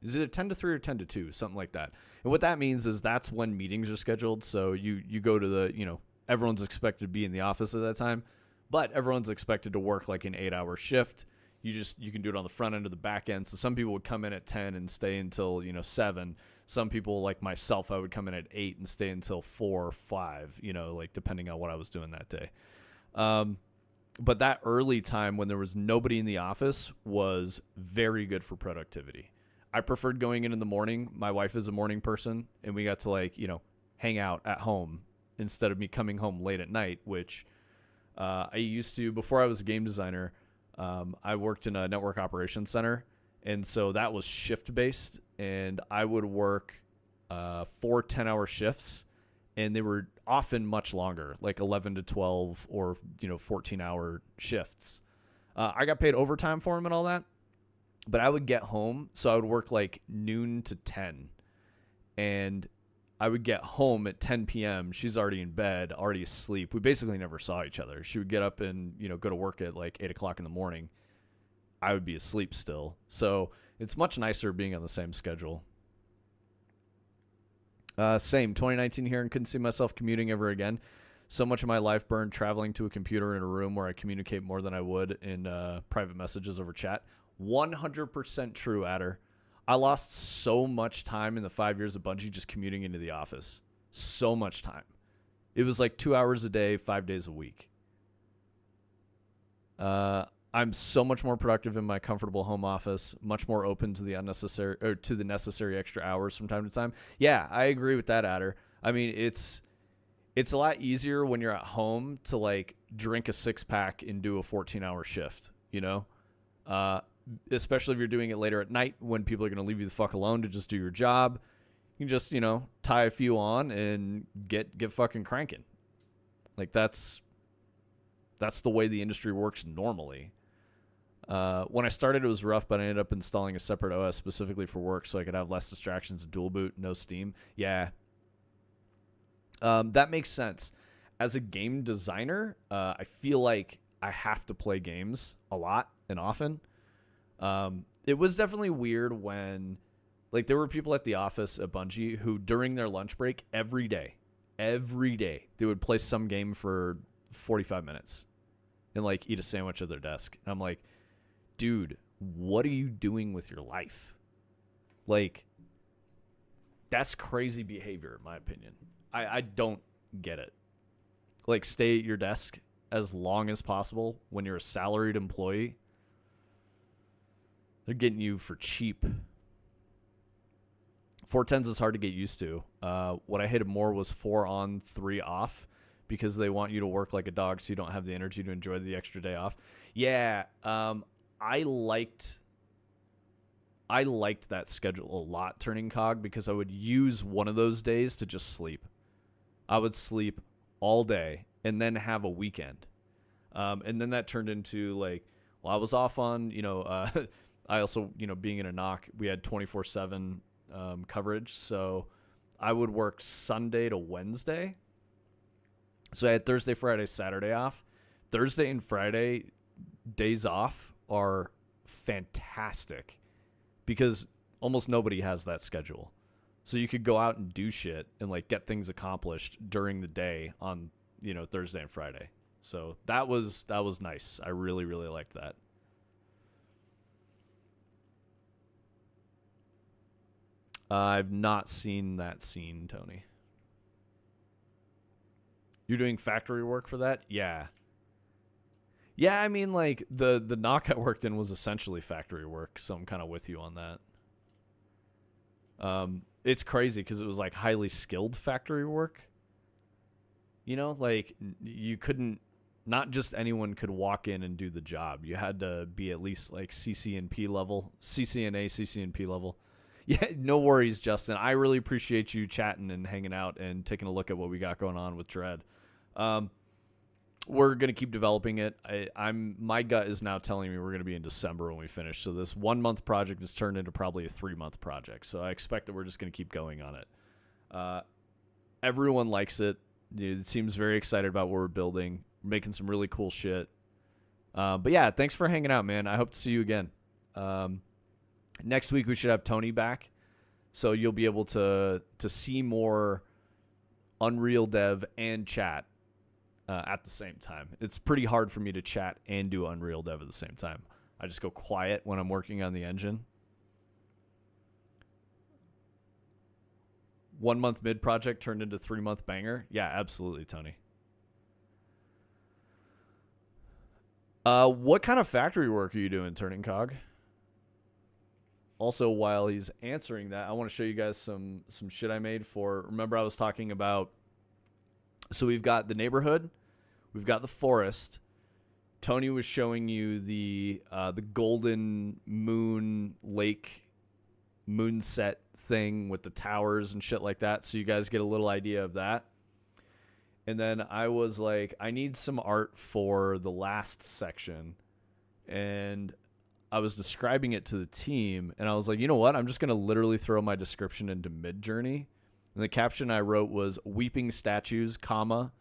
Is it 10 to 3 or 10 to 2? Something like that. And what that means is that's when meetings are scheduled. So you go to the, everyone's expected to be in the office at that time. But everyone's expected to work like an 8-hour shift. You can do it on the front end or the back end. So some people would come in at 10 and stay until, 7. Some people like myself, I would come in at 8 and stay until 4 or 5, depending on what I was doing that day. But that early time when there was nobody in the office was very good for productivity. I preferred going in the morning. My wife is a morning person, and we got to hang out at home instead of me coming home late at night, which I used to, before I was a game designer, I worked in a network operations center, and so that was shift-based, and I would work 4 10-hour shifts, and they were often much longer, like 11 to 12 or 14-hour shifts. I got paid overtime for them and all that, But I would get home, so I would work like noon to 10, and I would get home at 10 p.m. She's already in bed, already asleep. We basically never saw each other. She would get up and, go to work at like 8 o'clock in the morning. I would be asleep still. So it's much nicer being on the same schedule. Same, 2019 here, and couldn't see myself commuting ever again. So much of my life burned traveling to a computer in a room where I communicate more than I would in private messages over chat. 100% true, Adder. I lost so much time in the 5 years of Bungie just commuting into the office. So much time. It was like 2 hours a day, 5 days a week. I'm so much more productive in my comfortable home office, much more open to the necessary extra hours from time to time. Yeah, I agree with that, Adder. I mean, it's a lot easier when you're at home to like drink a 6-pack and do a 14-hour shift, especially if you're doing it later at night when people are going to leave you the fuck alone to just do your job. You can just, tie a few on and get fucking cranking. Like that's the way the industry works normally. When I started, it was rough, but I ended up installing a separate OS specifically for work so I could have less distractions, dual boot, no Steam. Yeah. That makes sense. As a game designer, I feel like I have to play games a lot and often. It was definitely weird when, like, there were people at the office at Bungie who, during their lunch break, every day, they would play some game for 45 minutes and, like, eat a sandwich at their desk. And I'm like, dude, what are you doing with your life? Like, that's crazy behavior, in my opinion. I don't get it. Like, stay at your desk as long as possible when you're a salaried employee. They're getting you for cheap. 410s is hard to get used to. What I hated more was 4 on, 3 off, because they want you to work like a dog so you don't have the energy to enjoy the extra day off. Yeah, I liked that schedule a lot, turning cog, because I would use one of those days to just sleep. I would sleep all day and then have a weekend. And then that turned into like, well, I was off on, I also, being in a knock, we had 24/7 coverage. So I would work Sunday to Wednesday. So I had Thursday, Friday, Saturday off. Thursday and Friday days off are fantastic because almost nobody has that schedule. So you could go out and do shit and like get things accomplished during the day on, Thursday and Friday. So that was nice. I really, really liked that. I've not seen that scene, Tony. You're doing factory work for that? Yeah. Yeah, I mean, like, the knock I worked in was essentially factory work, so I'm kind of with you on that. It's crazy because it was, like, highly skilled factory work. Like, you couldn't, not just anyone could walk in and do the job. You had to be at least, like, CCNP level, CCNA, CCNP level. Yeah, no worries, Justin. I really appreciate you chatting and hanging out and taking a look at what we got going on with Dread. We're going to keep developing it. My gut is now telling me we're going to be in December when we finish. So this 1 month project has turned into probably a 3 month project. So I expect that we're just going to keep going on it. Everyone likes it. It seems very excited about what we're building. We're making some really cool shit. But yeah, thanks for hanging out, man. I hope to see you again. Next week we should have Tony back. So you'll be able to see more Unreal Dev and chat at the same time. It's pretty hard for me to chat and do Unreal Dev at the same time. I just go quiet when I'm working on the engine. 1 month mid project turned into 3 month banger. Yeah, absolutely, Tony. What kind of factory work are you doing, Turning Cog? Also, while he's answering that, I want to show you guys some shit I made for. Remember, I was talking about. So we've got the neighborhood, we've got the forest. Tony was showing you the golden moon lake moonset thing with the towers and shit like that, so you guys get a little idea of that. And then I was like, I need some art for the last section, and I was describing it to the team, and I was like, you know what? I'm just going to literally throw my description into Midjourney. And the caption I wrote was weeping statues, comma,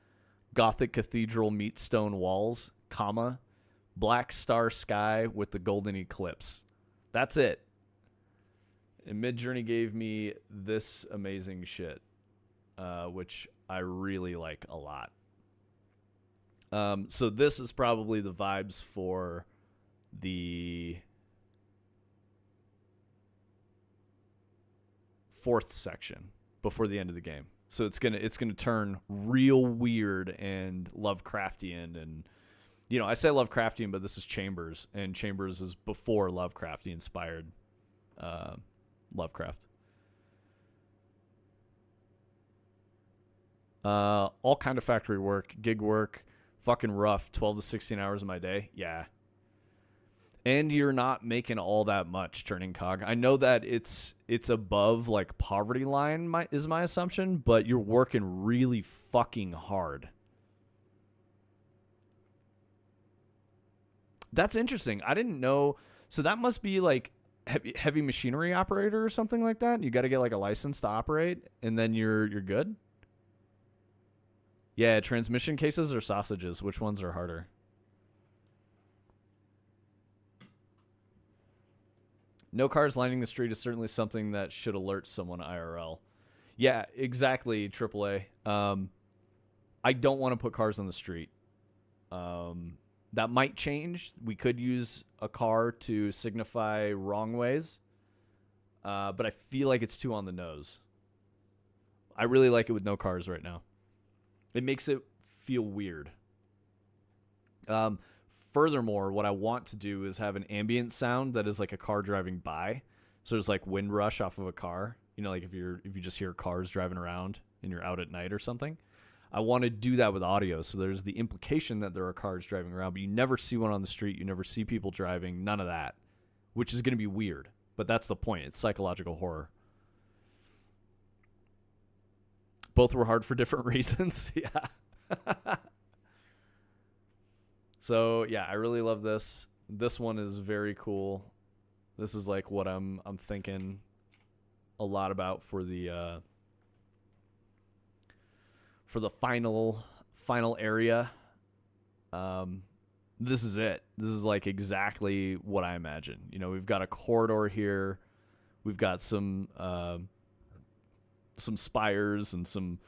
Gothic cathedral meets stone walls, comma, black star sky with the golden eclipse. That's it. And Midjourney gave me this amazing shit, which I really like a lot. So this is probably the vibes for the 4th section before the end of the game. So it's gonna turn real weird and Lovecraftian, and I say Lovecraftian, but this is Chambers, and Chambers is before Lovecraft. He inspired Lovecraft. All kind of factory work, gig work, fucking rough. 12 to 16 hours of my day, yeah. And you're not making all that much turning cog. I know that it's above like poverty line is my assumption, but you're working really fucking hard. That's interesting. I didn't know. So that must be like heavy machinery operator or something like that. You got to get like a license to operate, and then you're good. Yeah, transmission cases or sausages. Which ones are harder? No cars lining the street is certainly something that should alert someone IRL. Yeah, exactly, AAA. I don't want to put cars on the street. That might change. We could use a car to signify wrong ways. But I feel like it's too on the nose. I really like it with no cars right now. It makes it feel weird. Furthermore, what I want to do is have an ambient sound that is like a car driving by. So there's like wind rush off of a car. Like if you just hear cars driving around and you're out at night or something. I want to do that with audio. So there's the implication that there are cars driving around, but you never see one on the street. You never see people driving. None of that, which is going to be weird. But that's the point. It's psychological horror. Both were hard for different reasons. Yeah. So yeah, I really love this. This one is very cool. This is like what I'm thinking a lot about for the final area. This is it. This is like exactly what I imagine. We've got a corridor here. We've got some spires and some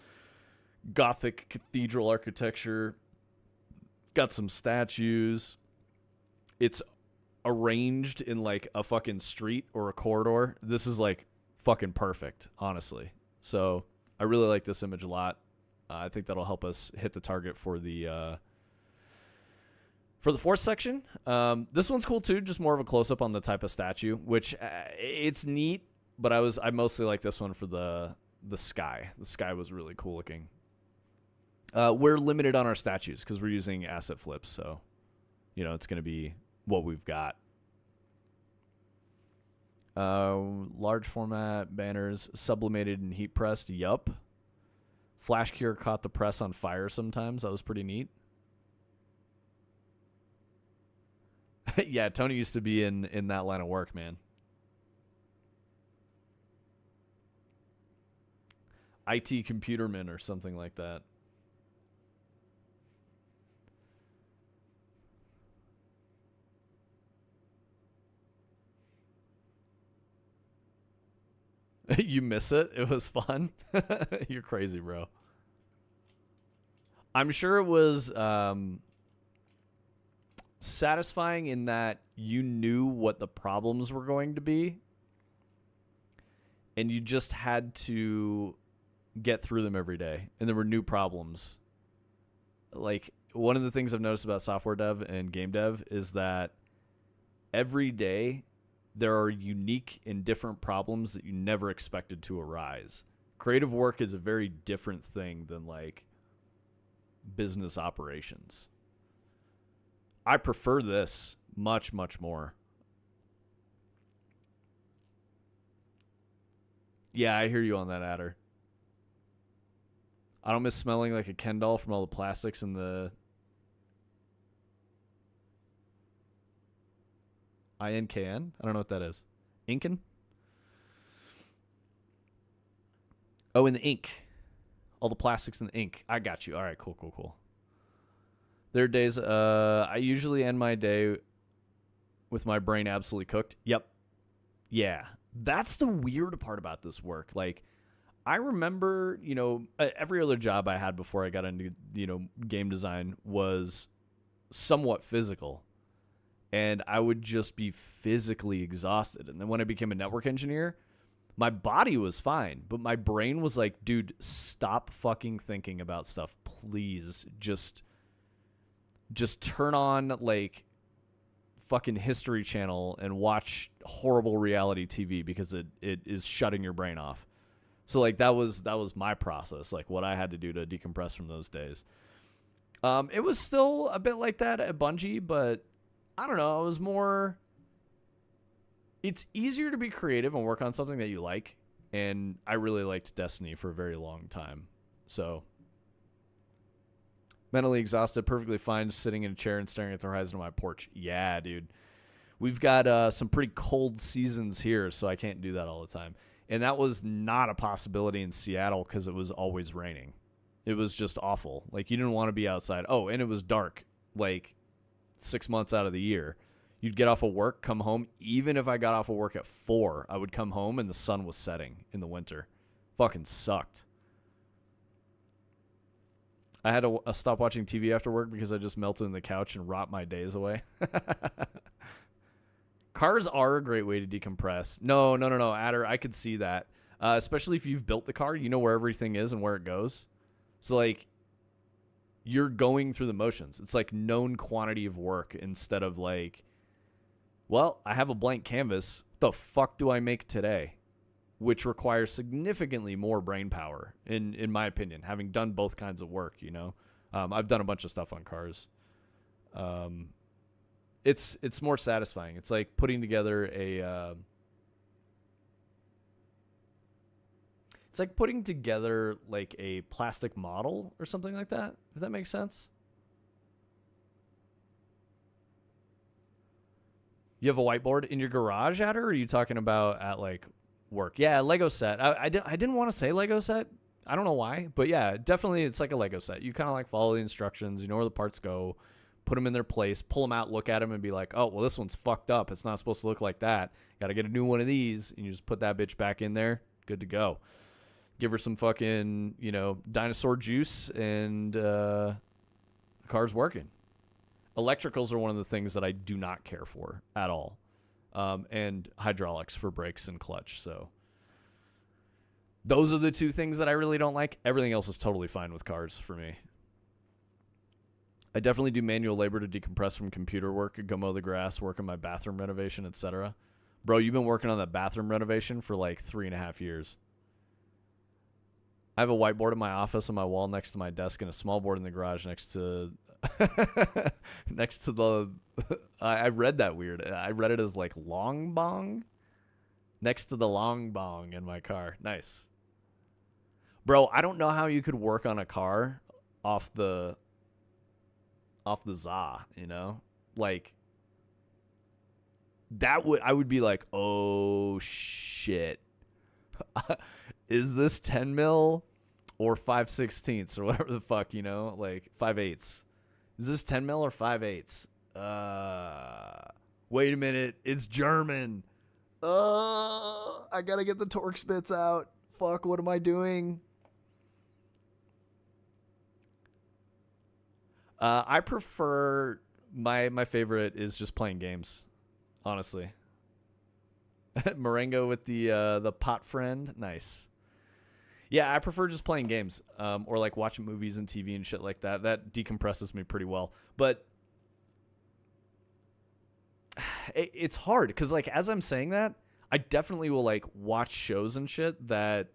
Gothic cathedral architecture. Got some statues. It's arranged in like a fucking street or a corridor. This is like fucking perfect, honestly. So I really like this image a lot. I think that'll help us hit the target for the 4th section. This one's cool too, just more of a close-up on the type of statue, which it's neat, but I mostly like this one for the sky. The sky was really cool looking. We're limited on our statues because we're using asset flips, so it's going to be what we've got. Large format banners, sublimated and heat pressed. Yup. Flash cure caught the press on fire sometimes. That was pretty neat. Yeah, Tony used to be in that line of work, man. IT computerman or something like that. You miss it? It was fun? You're crazy, bro. I'm sure it was satisfying in that you knew what the problems were going to be, and you just had to get through them every day, and there were new problems. Like, one of the things I've noticed about software dev and game dev is that every day there are unique and different problems that you never expected to arise. Creative work is a very different thing than like business operations. I prefer this much, much more. Yeah, I hear you on that, Adder. I don't miss smelling like a Ken doll from all the plastics and the... INKN? I don't know what that is. Inken? Oh, in the ink. All the plastics in the ink. I got you. All right, cool. There are days I usually end my day with my brain absolutely cooked. Yep. Yeah. That's the weird part about this work. Like, I remember, every other job I had before I got into, game design was somewhat physical. And I would just be physically exhausted. And then when I became a network engineer, my body was fine, but my brain was like, dude, stop fucking thinking about stuff. Please just turn on like fucking History Channel and watch horrible reality TV because it is shutting your brain off. So like that was my process, like what I had to do to decompress from those days. It was still a bit like that at Bungie, but I don't know, it was more, it's easier to be creative and work on something that you like, and I really liked Destiny for a very long time. So mentally exhausted, perfectly fine sitting in a chair and staring at the horizon on my porch. Yeah, dude. We've got some pretty cold seasons here, so I can't do that all the time. And that was not a possibility in Seattle because it was always raining. It was just awful. Like, you didn't want to be outside. Oh, and it was dark, like 6 months out of the year. You'd get off of work, come home. Even if I got off of work at 4, I would come home and the sun was setting in the winter. Fucking sucked. I had to stop watching TV after work because I just melted in the couch and rot my days away. Cars are a great way to decompress. No, Adder, I could see that. Especially if you've built the car, you know where everything is and where it goes. So, like, you're going through the motions. It's like known quantity of work instead of like, well, I have a blank canvas. What the fuck do I make today? Which requires significantly more brain power, in my opinion, having done both kinds of work, I've done a bunch of stuff on cars. It's more satisfying. It's like putting together like a plastic model or something like that, if that makes sense. You have a whiteboard in your garage, Adder, or are you talking about at like work? Yeah, Lego set. I didn't want to say Lego set. I don't know why, but yeah, definitely it's like a Lego set. You kind of like follow the instructions, you know where the parts go, put them in their place, pull them out, look at them, and be like, oh, well, this one's fucked up. It's not supposed to look like that. Got to get a new one of these, and you just put that bitch back in there. Good to go. Give her some fucking, dinosaur juice, and the car's working. Electricals are one of the things that I do not care for at all. And hydraulics for brakes and clutch. So those are the two things that I really don't like. Everything else is totally fine with cars for me. I definitely do manual labor to decompress from computer work, go mow the grass, work on my bathroom renovation, etc. Bro, you've been working on that bathroom renovation for like 3.5 years. I have a whiteboard in my office on my wall next to my desk and a small board in the garage next to the I read that weird. I read it as like long bong next to the long bong in my car. Nice. Bro, I don't know how you could work on a car off the za, Like I would be like, "Oh shit. Is this 10 mil or 5/16 or whatever the fuck, like 5/8? Is this 10 mil or 5/8? Wait a minute. It's German. I got to get the torque spits out. Fuck, what am I doing? I prefer my favorite is just playing games, honestly. Marengo with the pot friend. Nice. Yeah, I prefer just playing games, or like watching movies and TV and shit like that. That decompresses me pretty well. But it's hard because, like, as I'm saying that, I definitely will like watch shows and shit that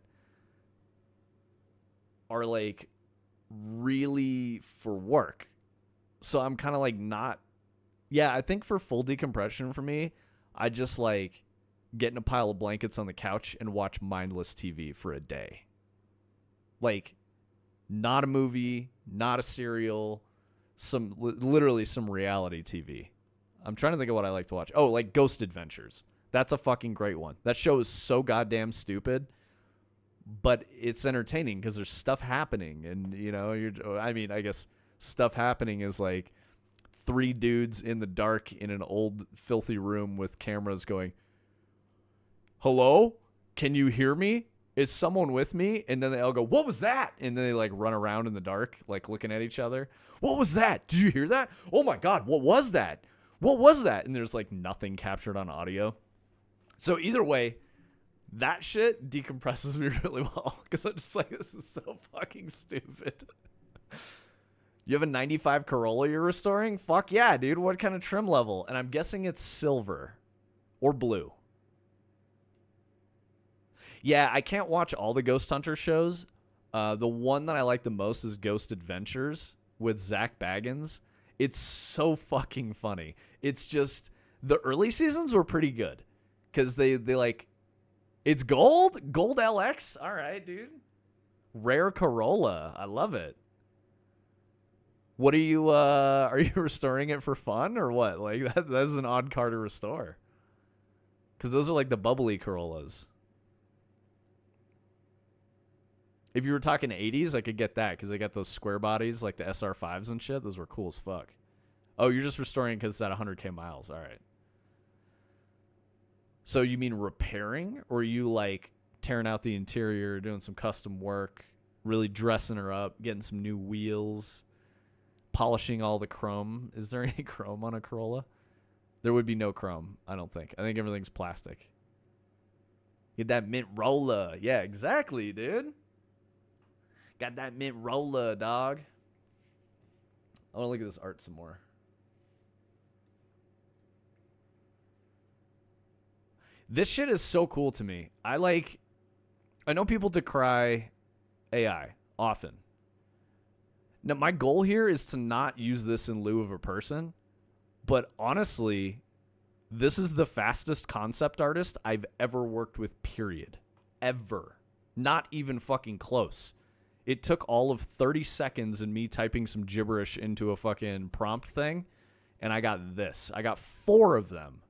are like really for work. So I'm kind of like not. Yeah, I think for full decompression for me, I just like get in a pile of blankets on the couch and watch mindless TV for a day. Like, not a movie, not a serial, literally some reality TV. I'm trying to think of what I like to watch. Oh, like Ghost Adventures. That's a fucking great one. That show is so goddamn stupid, but it's entertaining because there's stuff happening, and I mean, I guess stuff happening is like three dudes in the dark in an old filthy room with cameras going, "Hello? Can you hear me? Is someone with me?" And then they all go, "What was that?" And then they like run around in the dark, like looking at each other. "What was that? Did you hear that? Oh my God, what was that? What was that?" And there's like nothing captured on audio. So either way, that shit decompresses me really well because I'm just like, this is so fucking stupid. You have a 95 Corolla you're restoring? Fuck yeah, dude. What kind of trim level? And I'm guessing it's silver or blue. Yeah, I can't watch all the Ghost Hunter shows. The one that I like the most is Ghost Adventures with Zach Baggins. It's so fucking funny. It's just the early seasons were pretty good because they like, it's gold LX. All right, dude. Rare Corolla. I love it. What are you restoring it for fun or what? Like that's an odd car to restore. Cuz those are like the bubbly Corollas. If you were talking 80s, I could get that cuz they got those square bodies like the SR5s and shit. Those were cool as fuck. Oh, you're just restoring cuz it's at 100k miles. All right. So you mean repairing, or you like tearing out the interior, doing some custom work, really dressing her up, getting some new wheels, polishing all the chrome? Is there any chrome on a Corolla? There would be no chrome, I don't think. I think everything's plastic. Get that mint roller. Yeah, exactly, dude. Got that mint roller, dog. I want to look at this art some more. This shit is so cool to me. I know people decry AI often. Now, my goal here is to not use this in lieu of a person, but honestly, this is the fastest concept artist I've ever worked with, period. Ever. Not even fucking close. It took all of 30 seconds and me typing some gibberish into a fucking prompt thing, and I got this. I got 4 of them.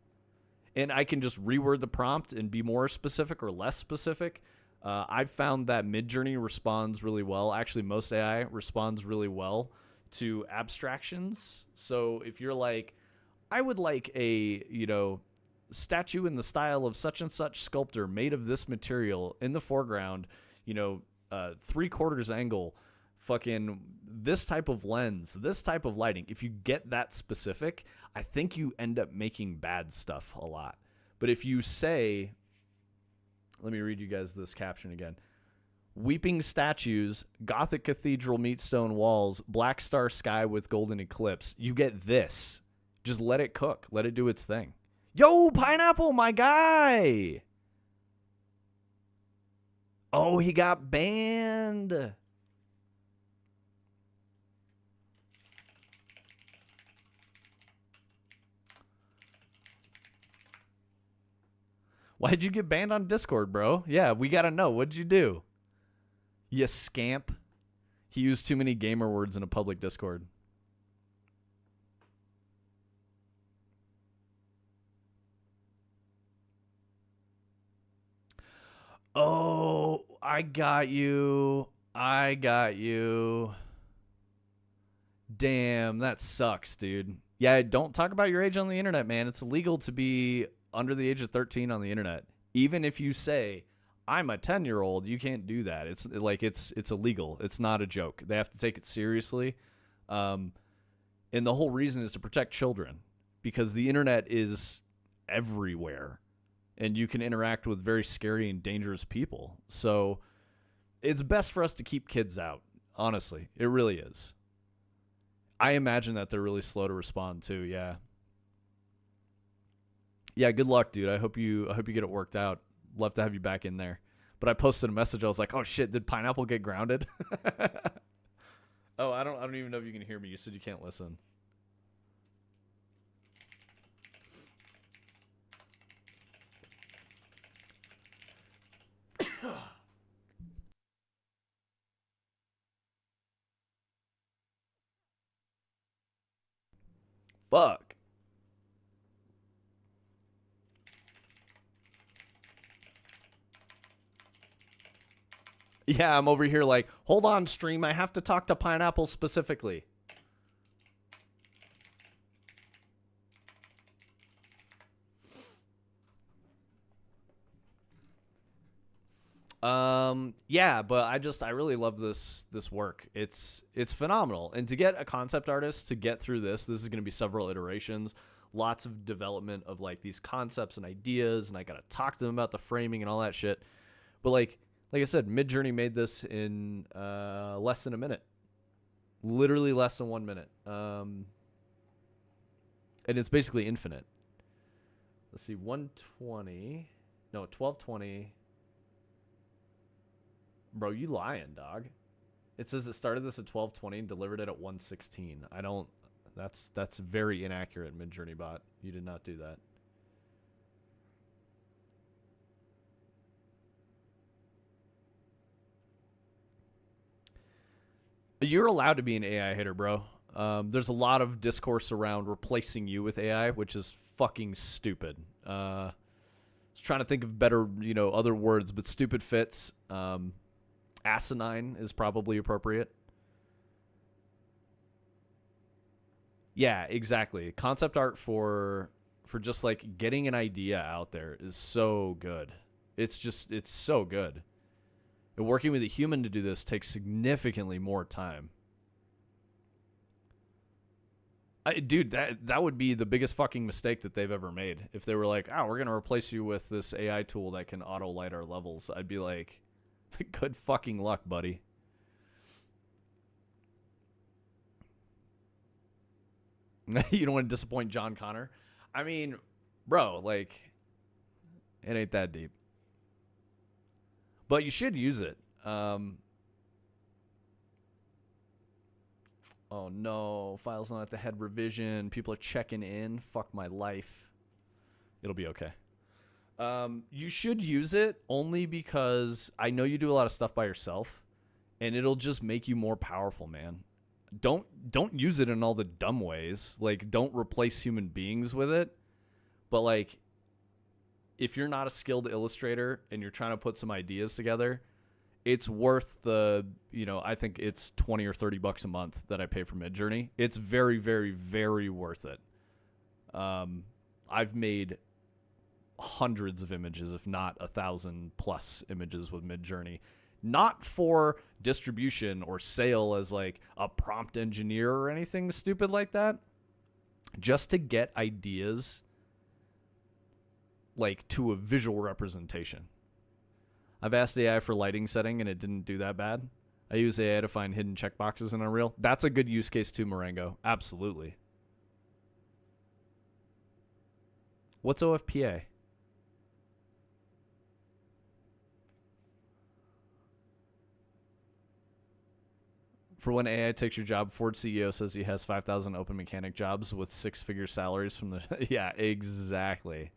And I can just reword the prompt and be more specific or less specific. I've found that Midjourney responds really well. Actually, most AI responds really well to abstractions. So if you're like, I would like a, statue in the style of such and such sculptor made of this material in the foreground, 3/4 angle, fucking this type of lens, this type of lighting. If you get that specific, I think you end up making bad stuff a lot. But if you say, let me read you guys this caption again. Weeping statues, Gothic cathedral meets stone walls, black star sky with golden eclipse. You get this. Just let it cook. Let it do its thing. Yo, Pineapple, my guy. Oh, he got banned. Why'd you get banned on Discord, bro? Yeah, we gotta know. What'd you do? You scamp. He used too many gamer words in a public Discord. Oh, I got you. Damn, that sucks, dude. Yeah, don't talk about your age on the internet, man. It's illegal to be under the age of 13 on the internet. Even if you say, I'm a 10-year-old, you can't do that. It's illegal. It's not a joke. They have to take it seriously. And the whole reason is to protect children because the internet is everywhere and you can interact with very scary and dangerous people. So it's best for us to keep kids out. Honestly, it really is. I imagine that they're really slow to respond too. Yeah. Yeah, good luck, dude. I hope you get it worked out. Love to have you back in there. But I posted a message. I was like, "Oh shit, did Pineapple get grounded?" Oh, I don't even know if you can hear me. You said you can't listen. Fuck. Yeah, I'm over here like, hold on, stream. I have to talk to Pineapple specifically. Yeah, but I really love this work. It's phenomenal. And to get a concept artist to get through this is going to be several iterations, lots of development of like these concepts and ideas, and I got to talk to them about the framing and all that shit. But like I said, Midjourney made this in less than a minute. Literally less than 1 minute. And it's basically infinite. Let's see, 120. No, 1220. Bro, you lying, dog. It says it started this at 1220 and delivered it at 116. I don't. That's very inaccurate, Midjourney bot. You did not do that. You're allowed to be an AI hater, bro. There's a lot of discourse around replacing you with AI, which is fucking stupid. I was trying to think of better, other words, but stupid fits. Asinine is probably appropriate. Yeah, exactly. Concept art for just like getting an idea out there is so good. It's so good. And working with a human to do this takes significantly more time. Dude, that would be the biggest fucking mistake that they've ever made. If they were like, oh, we're going to replace you with this AI tool that can auto light our levels, I'd be like, good fucking luck, buddy. You don't want to disappoint John Connor? I mean, bro, like, it ain't that deep. But you should use it. Oh no, file's not at the head revision. People are checking in. Fuck my life. It'll be okay. You should use it only because I know you do a lot of stuff by yourself, and it'll just make you more powerful, man. Don't use it in all the dumb ways. Like, don't replace human beings with it. But like, if you're not a skilled illustrator and you're trying to put some ideas together, it's worth the, I think it's 20 or 30 bucks a month that I pay for Midjourney. It's very, very, very worth it. I've made hundreds of images, if not 1,000 plus images with Midjourney, not for distribution or sale as like a prompt engineer or anything stupid like that, just to get ideas like to a visual representation. I've asked AI for lighting setting and it didn't do that bad. I use AI to find hidden checkboxes in Unreal. That's a good use case too, Marengo. Absolutely. What's OFPA? For when AI takes your job, Ford CEO says he has 5,000 open mechanic jobs with 6-figure salaries from the... Yeah, exactly.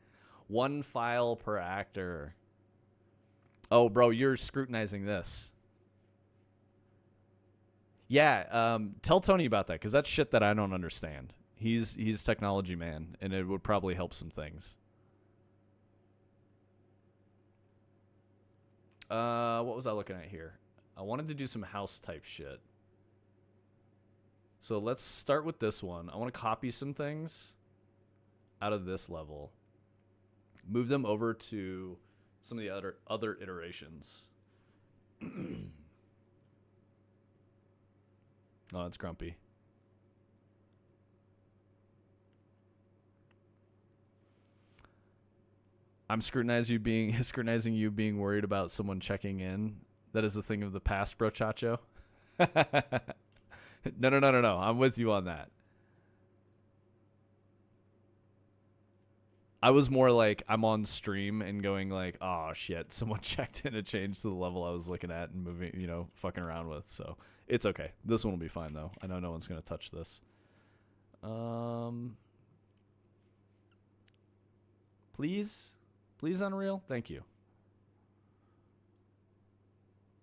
1 file per actor. Oh, bro, you're scrutinizing this. Yeah, tell Tony about that, because that's shit that I don't understand. He's technology man, and it would probably help some things. What was I looking at here? I wanted to do some house type shit. So let's start with this one. I want to copy some things out of this level, move them over to some of the other iterations. Oh, it's grumpy. I'm scrutinizing you being worried about someone checking in. That is a thing of the past, bro, Chacho. No. I'm with you on that. I was more like, I'm on stream and going like, oh shit, someone checked in to change to the level I was looking at and moving, fucking around with. So it's okay. This one will be fine though. I know no one's gonna touch this. Please, Unreal. Thank you.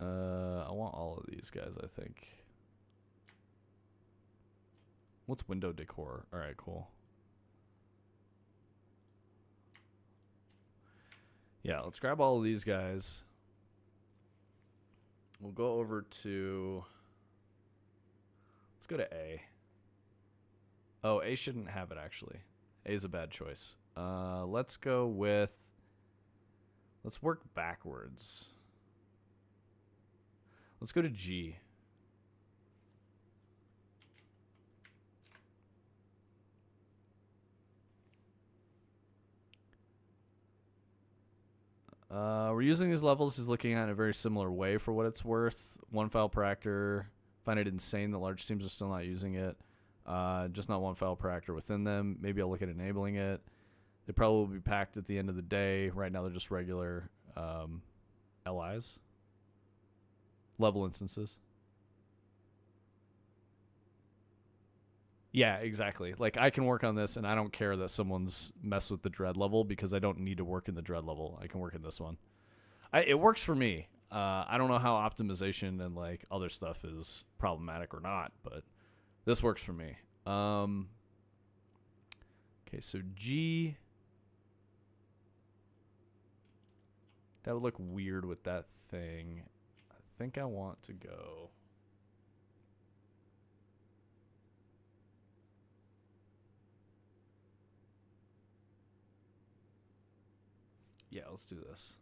I want all of these guys, I think. What's window decor? All right, cool. Yeah, let's grab all of these guys. We'll go over to... Let's go to A. Oh, A shouldn't have it, actually. A is a bad choice. Let's go with... Let's work backwards. Let's go to G. We're using these levels is looking at it in a very similar way for what it's worth. One file per actor. Find it insane that large teams are still not using it. Just not one file per actor within them. Maybe I'll look at enabling it. They probably will be packed at the end of the day. Right now they're just regular LIs. Level instances. Yeah, exactly. Like, I can work on this, and I don't care that someone's messed with the dread level because I don't need to work in the dread level. I can work in this one. It works for me. I don't know how optimization and, like, other stuff is problematic or not, but this works for me. Okay, so G. That would look weird with that thing. I think I want to go... Yeah, let's do this.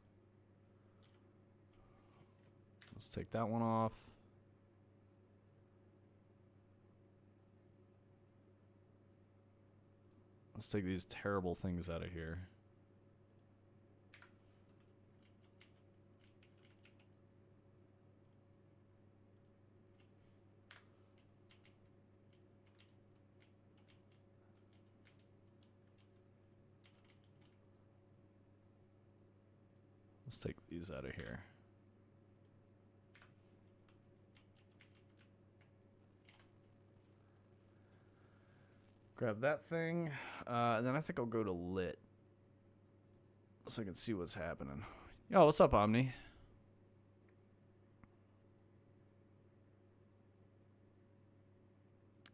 Let's take that one off. Let's take these terrible things out of here. Let's take these out of here. Grab that thing. And then I think I'll go to lit. So I can see what's happening. Yo, what's up, Omni?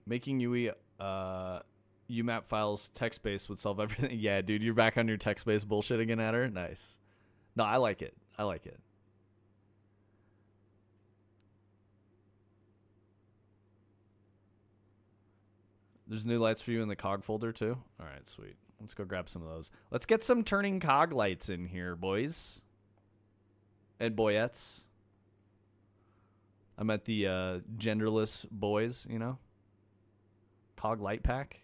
Making UE UMAP files text-based would solve everything. Yeah, dude, you're back on your text-based bullshit again, Adder? Nice. No, I like it. I like it. There's new lights for you in the cog folder, too? All right, sweet. Let's go grab some of those. Let's get some turning cog lights in here, boys. And boyettes. I'm at the genderless boys, you know? Cog light pack.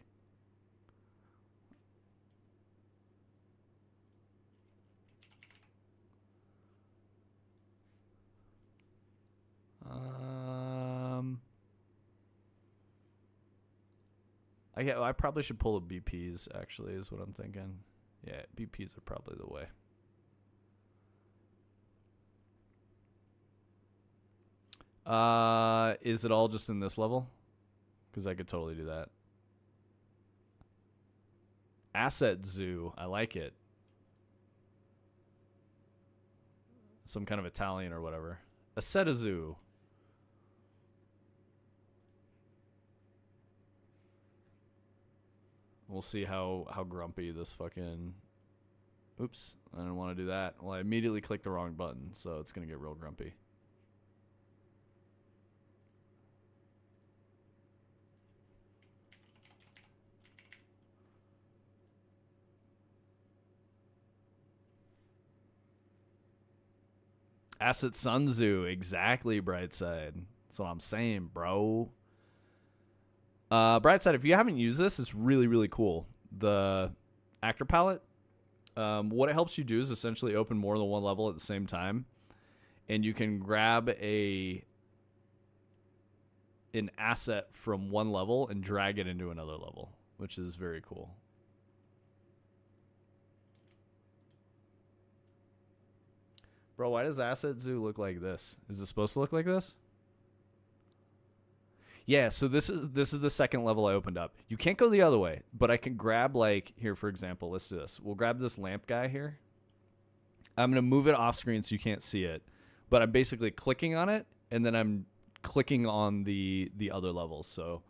I probably should pull the BPs, actually, is what I'm thinking. Yeah, BPs are probably the way. Is it all just in this level? Because I could totally do that. Asset zoo. I like it. Some kind of Italian or whatever. Asset zoo. We'll see how grumpy this fucking... Oops, I didn't want to do that. Well, I immediately clicked the wrong button, so it's going to get real grumpy. Asset Sun Zoo, exactly, Brightside. That's what I'm saying, bro. Brightside, if you haven't used this, it's really, really cool. The actor palette, what it helps you do is essentially open more than one level at the same time. And you can grab an asset from one level and drag it into another level, which is very cool. Bro, why does Asset Zoo look like this? Is it supposed to look like this? Yeah, so this is the second level I opened up. You can't go the other way, but I can grab, like, here, for example, let's do this. We'll grab this lamp guy here. I'm going to move it off screen so you can't see it, but I'm basically clicking on it, and then I'm clicking on the other levels. So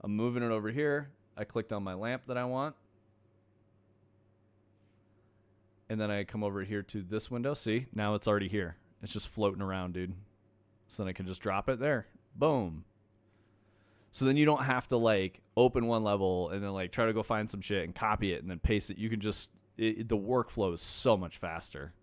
I'm moving it over here. I clicked on my lamp that I want. And then I come over here to this window. See, now it's already here. It's just floating around, dude. So then I can just drop it there. Boom. So then you don't have to like open one level and then like try to go find some shit and copy it and then paste it. You can just, the workflow is so much faster.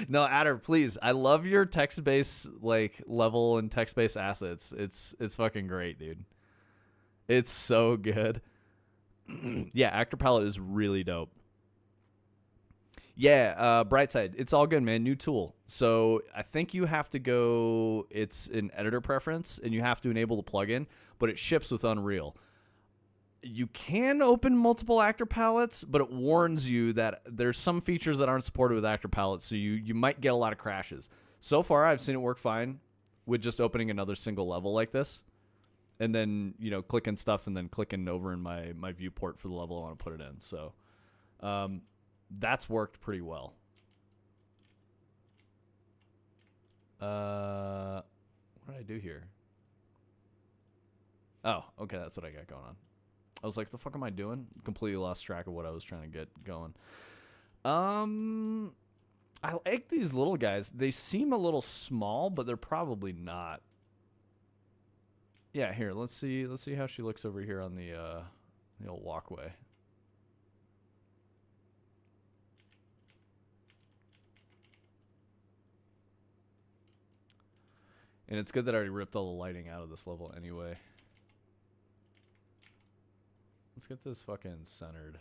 No, Adder, please. I love your text-based like level and text-based assets. It's fucking great, dude. It's so good. Yeah, Actor Palette is really dope. Yeah, Brightside. It's all good, man. New tool. So I think you have to go. It's an editor preference, and you have to enable the plugin, but it ships with Unreal. You can open multiple actor palettes, but it warns you that there's some features that aren't supported with actor palettes, so you might get a lot of crashes. So far, I've seen it work fine with just opening another single level like this, and then clicking stuff and then clicking over in my viewport for the level I want to put it in. So that's worked pretty well. What did I do here? Oh, okay, that's what I got going on. I was like, the fuck am I doing? Completely lost track of what I was trying to get going. I like these little guys. They seem a little small, but they're probably not. Yeah, here, let's see how she looks over here on the old walkway. And it's good that I already ripped all the lighting out of this level anyway. Let's get this fucking centered.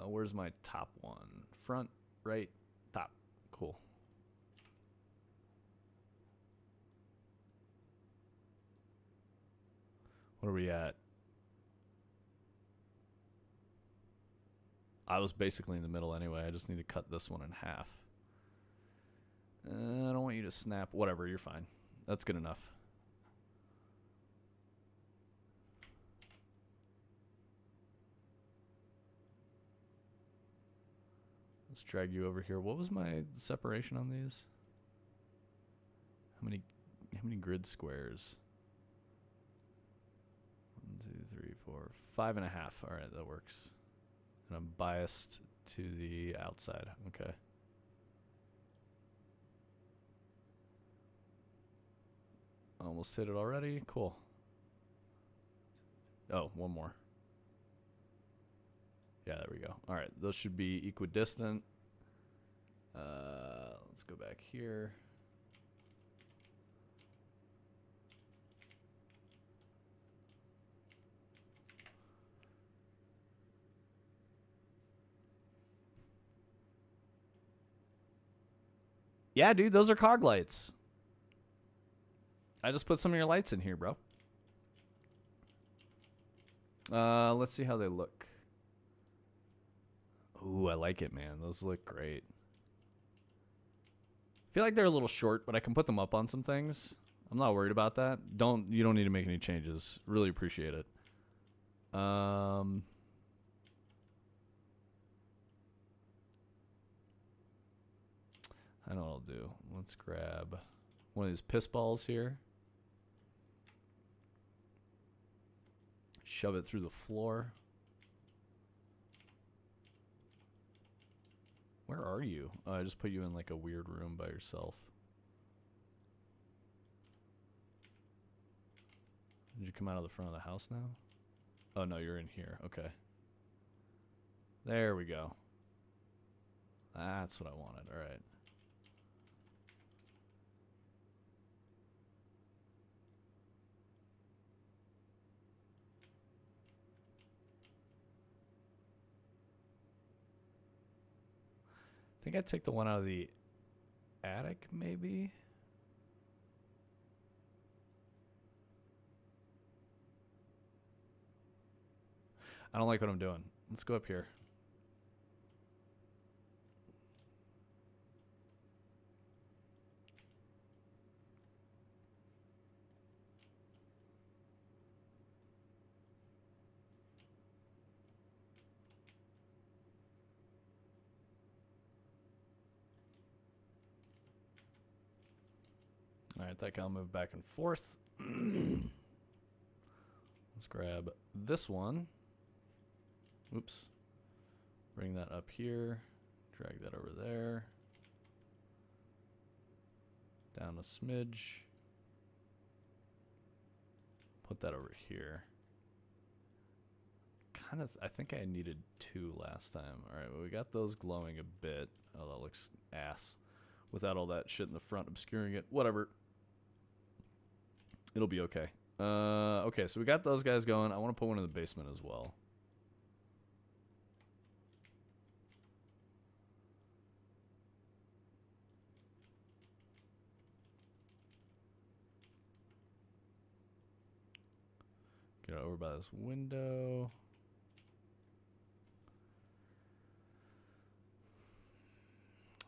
Where's my top one? Front, right, top. Cool. What are we at? I was basically in the middle anyway. I just need to cut this one in half. I don't want you to snap. Whatever, you're fine. That's good enough. Let's drag you over here. What was my separation on these? How many grid squares? 1, 2, 3, 4, 5.5. All right, that works. And I'm biased to the outside. Okay. Almost hit it already. Cool. Oh, one more. Yeah, there we go. All right, those should be equidistant. Let's go back here. Yeah, dude, those are cog lights. I just put some of your lights in here, bro. Let's see how they look. Ooh, I like it, man. Those look great. I feel like they're a little short, but I can put them up on some things. I'm not worried about that. You don't need to make any changes. Really appreciate it. I know what I'll do. Let's grab one of these piss balls here. Shove it through the floor. Where are you? Oh, I just put you in like a weird room by yourself. Did you come out of the front of the house now? Oh, no, you're in here. Okay. There we go. That's what I wanted. All right. I think I'd take the one out of the attic, maybe. I don't like what I'm doing. Let's go up here. All Alright, that can move back and forth. Let's grab this one. Oops. Bring that up here. Drag that over there. Down a smidge. Put that over here. I think I needed 2 last time. Alright, well, we got those glowing a bit. Oh, that looks ass. Without all that shit in the front obscuring it. Whatever. It'll be okay. Okay, so we got those guys going. I want to put one in the basement as well. Get over by this window.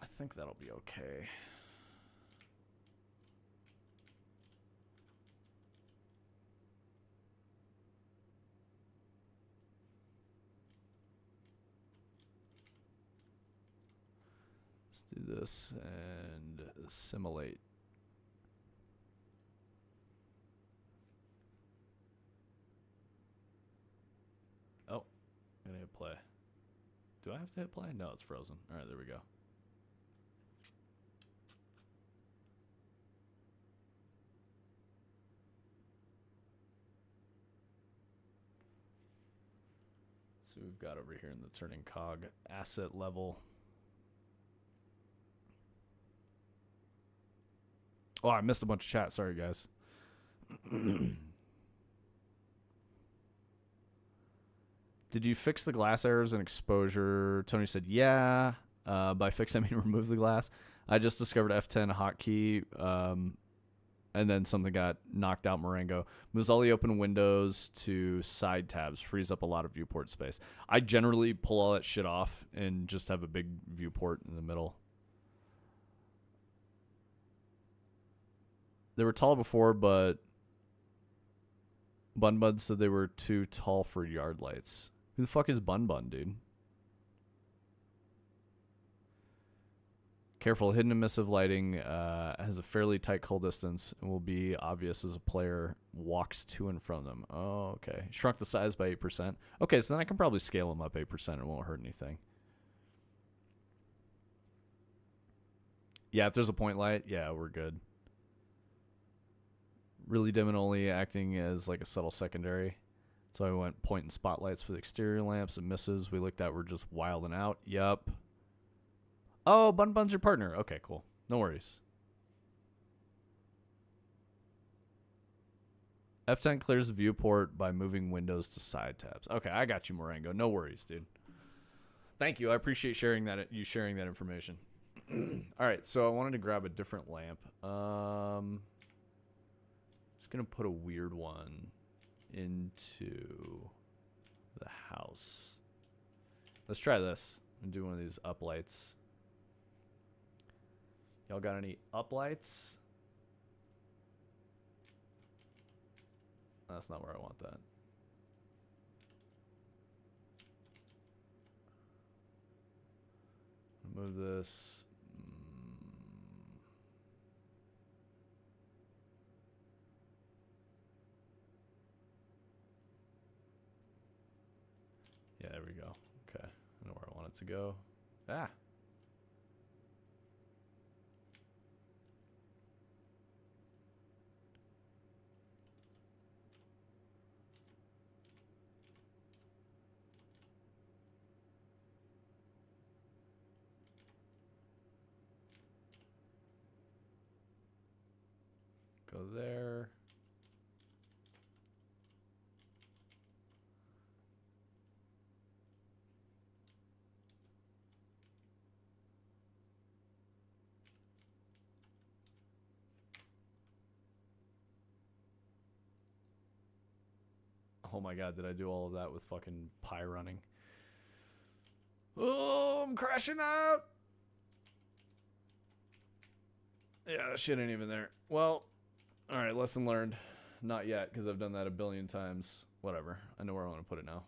I think that'll be okay. Let's do this and assimilate. Oh, I'm gonna hit play. Do I have to hit play? No, it's frozen. All right, there we go. So we've got over here in the turning cog asset level. Oh, I missed a bunch of chat. Sorry, guys. Did you fix the glass errors and exposure? Tony said, yeah. By fix, I mean remove the glass. I just discovered F10 hotkey, and then something got knocked out. Marengo moves all the open windows to side tabs, frees up a lot of viewport space. I generally pull all that shit off and just have a big viewport in the middle. They were tall before, but Bun Bun said they were too tall for yard lights. Who the fuck is Bun Bun, dude? Careful, hidden emissive lighting has a fairly tight call distance and will be obvious as a player walks to and from them. Oh, okay. Shrunk the size by 8%. Okay, so then I can probably scale them up 8%. It won't hurt anything. Yeah, if there's a point light, yeah, we're good. Really dim and only acting as like a subtle secondary. So I went point and spotlights for the exterior lamps and misses. We looked at were just wilding out. Yup. Oh, Bun Bun's your partner. Okay, cool. No worries. F10 clears the viewport by moving windows to side tabs. Okay, I got you, Marengo. No worries, dude. Thank you. I appreciate sharing that. You sharing that information. All right, so I wanted to grab a different lamp. Just gonna put a weird one into the house. Let's try this. I'm gonna do one of these up lights. Y'all got any up lights? That's not where I want that. Move this. Yeah, there we go. Okay. I know where I want it to go. Ah. Go there. Oh my god, did I do all of that with fucking Pi running? Oh, I'm crashing out! Yeah, that shit ain't even there. Well, alright, lesson learned. Not yet, because I've done that a billion times. Whatever. I know where I want to put it now.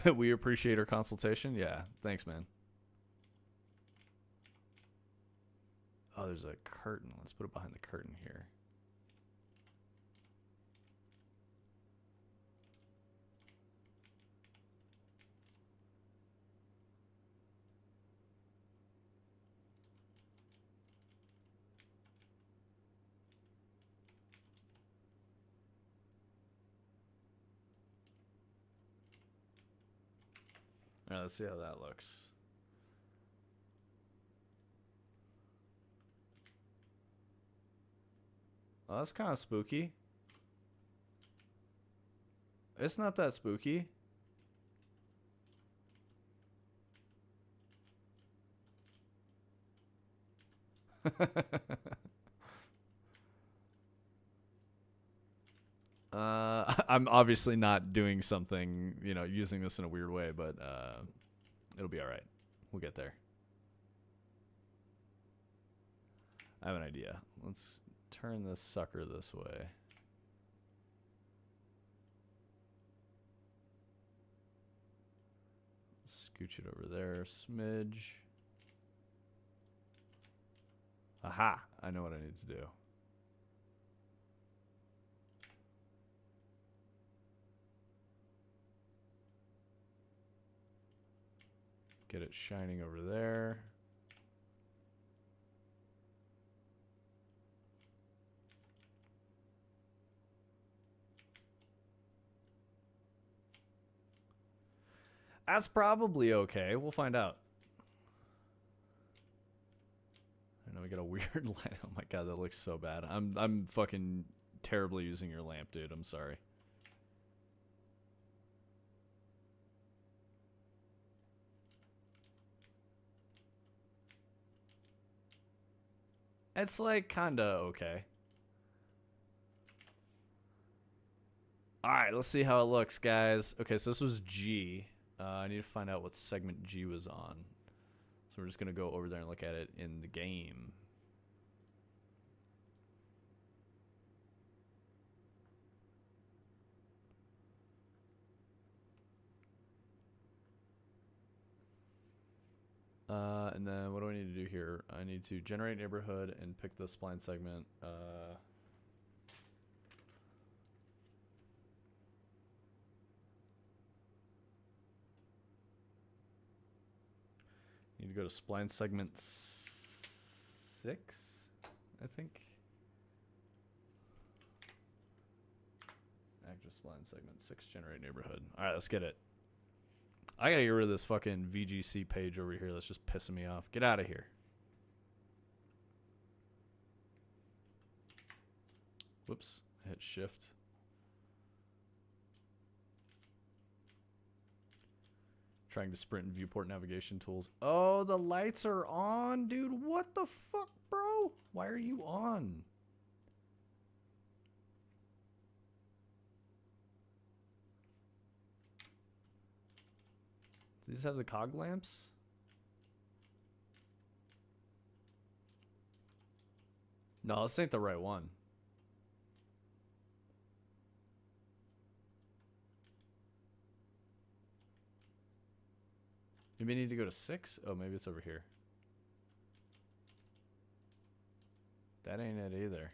We appreciate our consultation. Yeah, thanks, man. Oh, there's a curtain. Let's put it behind the curtain here. All right, let's see how that looks. Oh, that's kind of spooky. It's not that spooky. I'm obviously not doing something, you know, using this in a weird way, but it'll be all right. We'll get there. I have an idea. Let's turn this sucker this way. Scooch it over there, smidge. Aha! I know what I need to do. Get it shining over there. That's probably okay. We'll find out. I know we got a weird light. Oh my god, that looks so bad. I'm fucking terribly using your lamp, dude. I'm sorry. It's like kinda okay. Alright, let's see how it looks, guys. Okay, so this was G. I need to find out what segment G was on. So we're just gonna go over there and look at it in the game. And then what do I need to do here? I need to generate neighborhood and pick the spline segment. Need to go to spline segment 6, I think. Active spline segment 6, generate neighborhood. All right, let's get it. I gotta get rid of this fucking VGC page over here that's just pissing me off. Get out of here. Whoops, I hit shift. Trying to sprint in viewport navigation tools. Oh, the lights are on, dude. What the fuck, bro? Why are you on? Do these have the cog lamps? No, this ain't the right one. Maybe I need to go to 6? Oh, maybe it's over here. That ain't it either.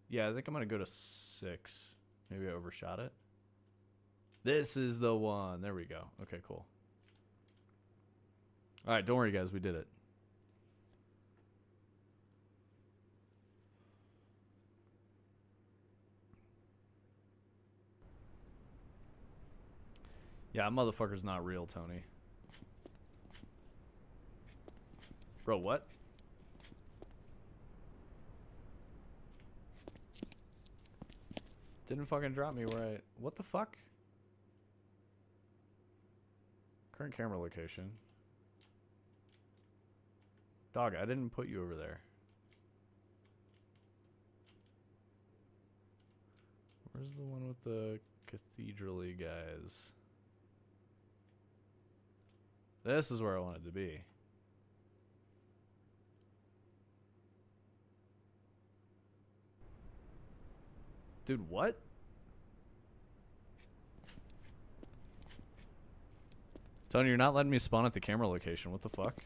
Yeah, I think I'm gonna go to 6. Maybe I overshot it. This is the one. There we go. Okay, cool. All right, don't worry, guys. We did it. Yeah, motherfucker's not real, Tony. Bro, what? Didn't fucking drop me where I... What the fuck? Current camera location. Dog, I didn't put you over there. Where's the one with the cathedral-y guys? This is where I wanted to be. Dude, what? Tony, you're not letting me spawn at the camera location. What the fuck?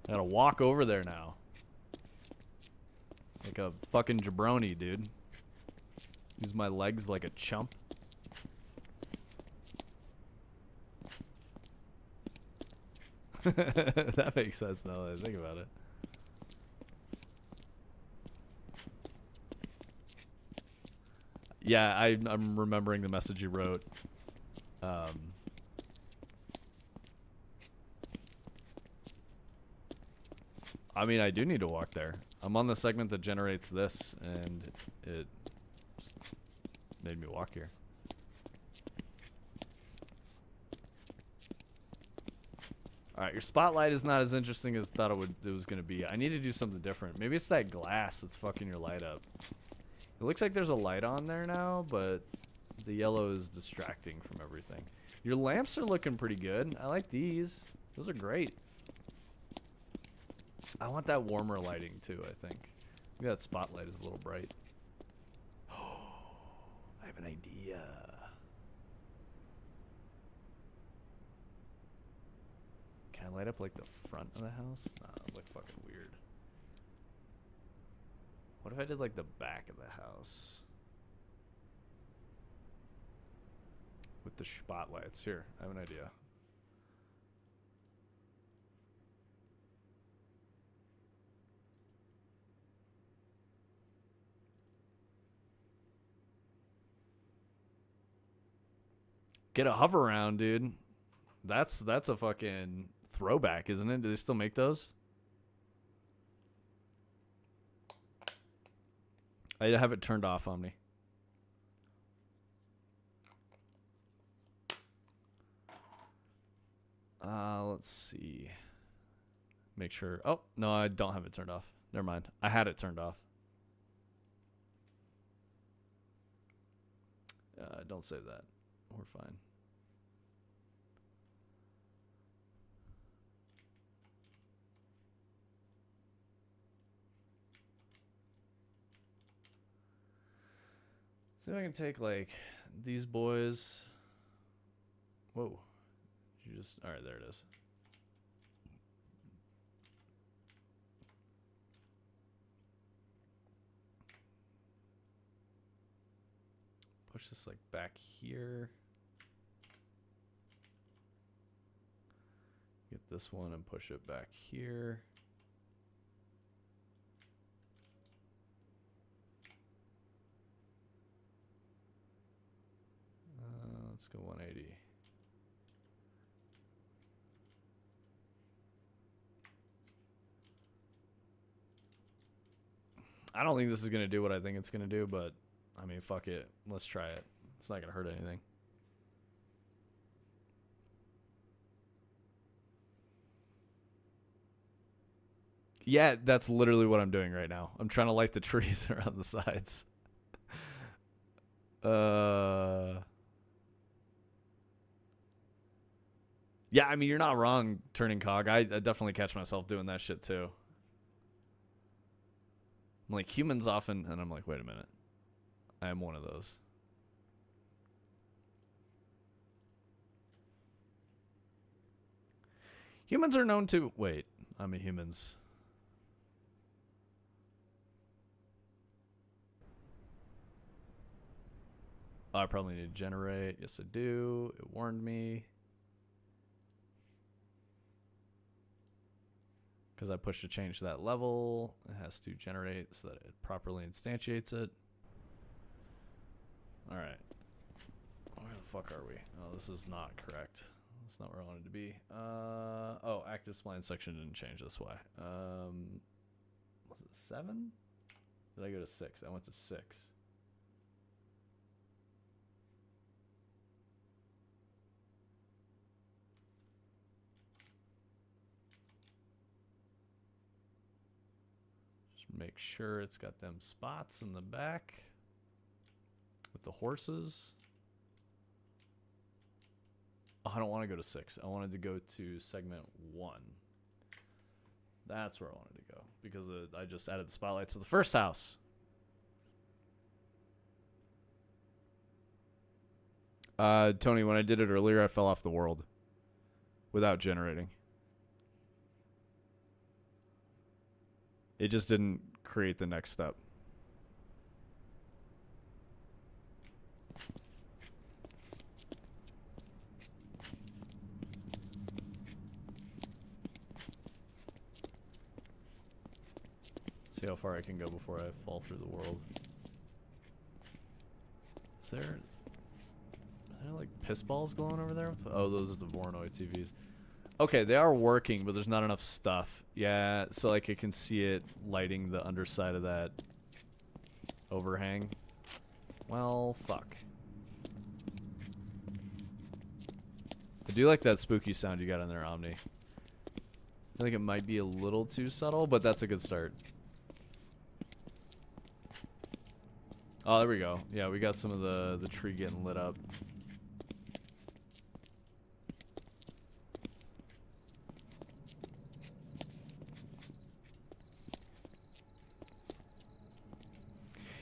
I gotta walk over there now. Like a fucking jabroni, dude. Use my legs like a chump. That makes sense now that I think about it. Yeah, I'm remembering the message you wrote. I mean, I do need to walk there. I'm on the segment that generates this, and it just made me walk here. Alright, your spotlight is not as interesting as I thought it was going to be. I need to do something different. Maybe it's that glass that's fucking your light up. It looks like there's a light on there now, but the yellow is distracting from everything. Your lamps are looking pretty good. I like these. Those are great. I want that warmer lighting too, I think. Maybe that spotlight is a little bright. Oh, I have an idea. Can I light up like the front of the house? Nah, that'd look fucking weird. What if I did like the back of the house? With the spotlights. Here, I have an idea. Get a hover round, dude. That's a fucking throwback, isn't it? Do they still make those? I have it turned off on me. Let's see. Make sure. Oh, no, I don't have it turned off. Never mind. I had it turned off. Don't save that. We're fine. See if I can take like these boys. Whoa. You just, all right, there it is. Push this like back here. Get this one and push it back here. Let's go 180. I don't think this is going to do what I think it's going to do, but I mean, fuck it. Let's try it. It's not going to hurt anything. Yeah, that's literally what I'm doing right now. I'm trying to light the trees around the sides. Yeah, I mean, you're not wrong, turning cog. I definitely catch myself doing that shit too. I'm like, humans often, and I'm like, wait a minute. I am one of those. Humans are known to, wait, I mean humans. Oh, I probably need to generate. Yes, I do. It warned me. Because I pushed to change that level. It has to generate so that it properly instantiates it. Alright. Where the fuck are we? Oh, this is not correct. That's not where I wanted to be. Oh, active spline section didn't change. That's why. Was it 7? Did I go to 6? I went to 6. Make sure it's got them spots in the back with the horses. Oh, I don't want to go to 6. I wanted to go to segment 1. That's where I wanted to go because I just added the spotlights to the first house. Tony, when I did it earlier, I fell off the world without generating. It just didn't create the next step. See how far I can go before I fall through the world. Is there like piss balls glowing over there? Oh, those are the Voronoi TVs. Okay, they are working, but there's not enough stuff. Yeah, so like I can see it lighting the underside of that overhang. Well, fuck. I do like that spooky sound you got in there, Omni. I think it might be a little too subtle, but that's a good start. Oh, there we go. Yeah, we got some of the tree getting lit up.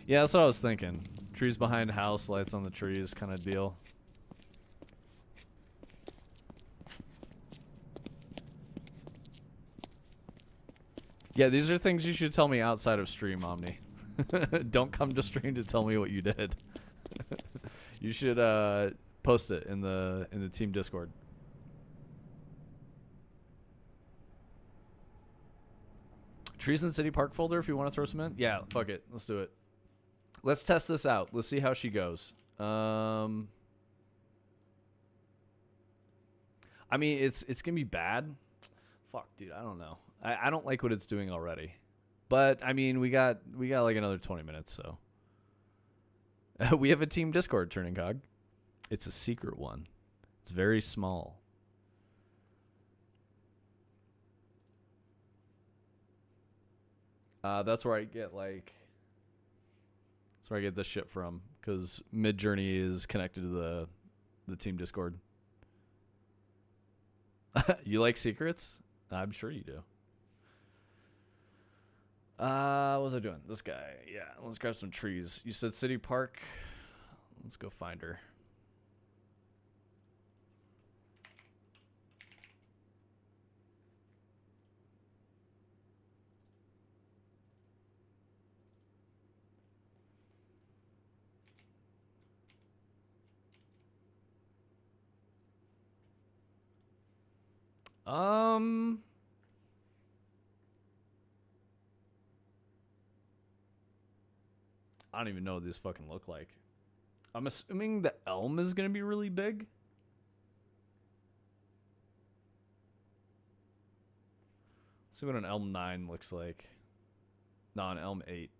Yeah, that's what I was thinking. Trees behind house, lights on the trees kind of deal. Yeah, these are things you should tell me outside of stream, Omni. Don't come to stream to tell me what you did. You should post it in the team Discord. Trees in City Park folder if you want to throw some in. Yeah, fuck it. Let's do it. Let's test this out. Let's see how she goes. I mean, it's gonna be bad. Fuck, dude. I don't know. I don't like what it's doing already. But I mean, we got like another 20 minutes, so we have a team Discord, Turning Cog. It's a secret one. It's very small. That's where I get like. That's where I get this shit from, because Midjourney is connected to the team Discord. You like secrets? I'm sure you do. What was I doing? This guy. Yeah, let's grab some trees. You said City Park. Let's go find her. I don't even know what these fucking look like. I'm assuming the elm is going to be really big. Let's see what an elm 9 looks like. No, an elm 8.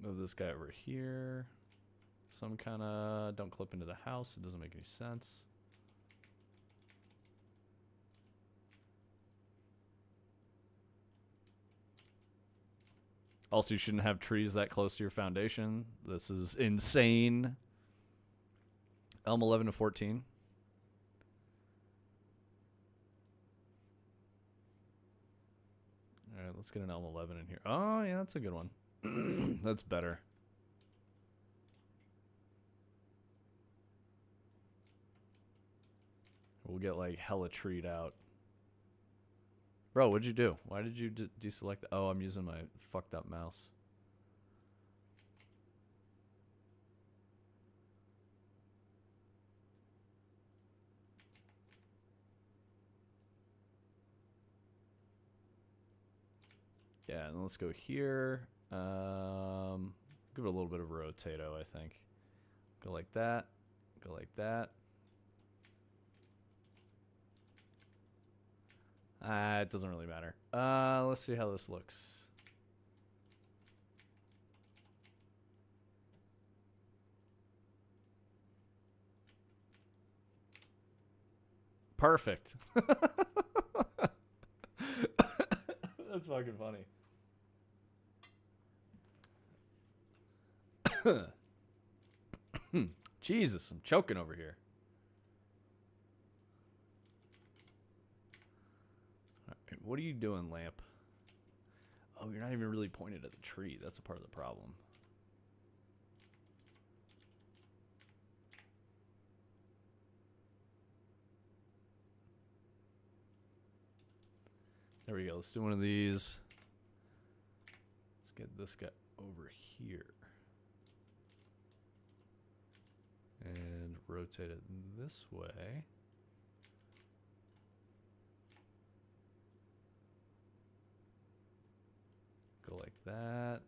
Move this guy over here. Some kind of... Don't clip into the house. It doesn't make any sense. Also, you shouldn't have trees that close to your foundation. This is insane. Elm 11 to 14. All right, let's get an Elm 11 in here. Oh, yeah, that's a good one. That's better. We'll get like hella treed out. Bro, what'd you do? Why did you deselect? Oh, I'm using my fucked up mouse. Yeah, and let's go here. Give it a little bit of a rotato, I think. Go like that. Go like that. It doesn't really matter. Let's see how this looks. Perfect. That's fucking funny. Jesus, I'm choking over here. All right, what are you doing, lamp? Oh, you're not even really pointed at the tree. That's a part of the problem. There we go. Let's do one of these. Let's get this guy over here. And rotate it this way. Go like that.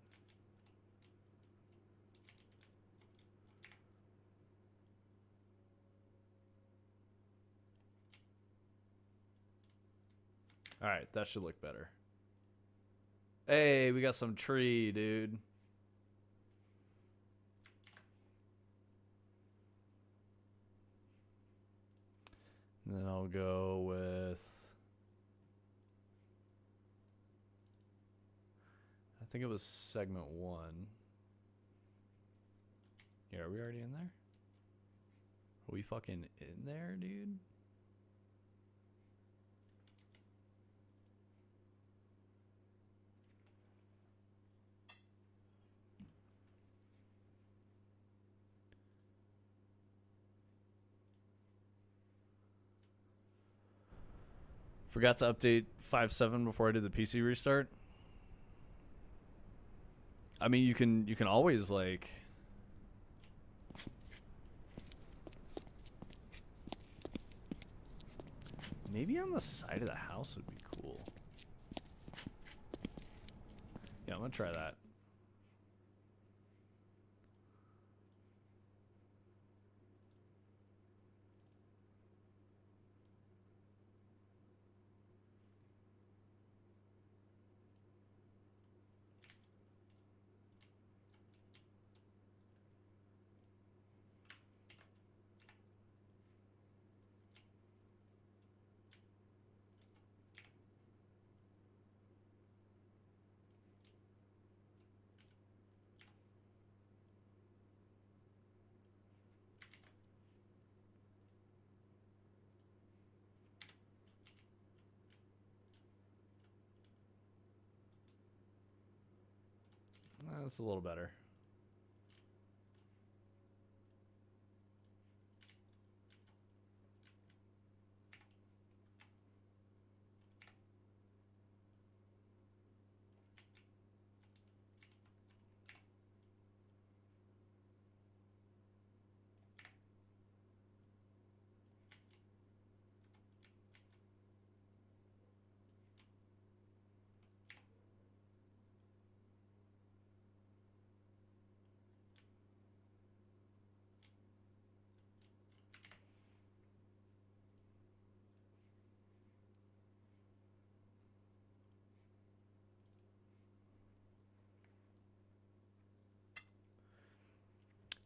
All right, that should look better. Hey, we got some tree, dude. And then I'll go with, I think it was segment 1. Yeah, are we already in there? Are we fucking in there, dude? Forgot to update 5.7 before I did the PC restart. I mean, you can always like maybe on the side of the house would be cool. Yeah, I'm gonna try that. That's a little better.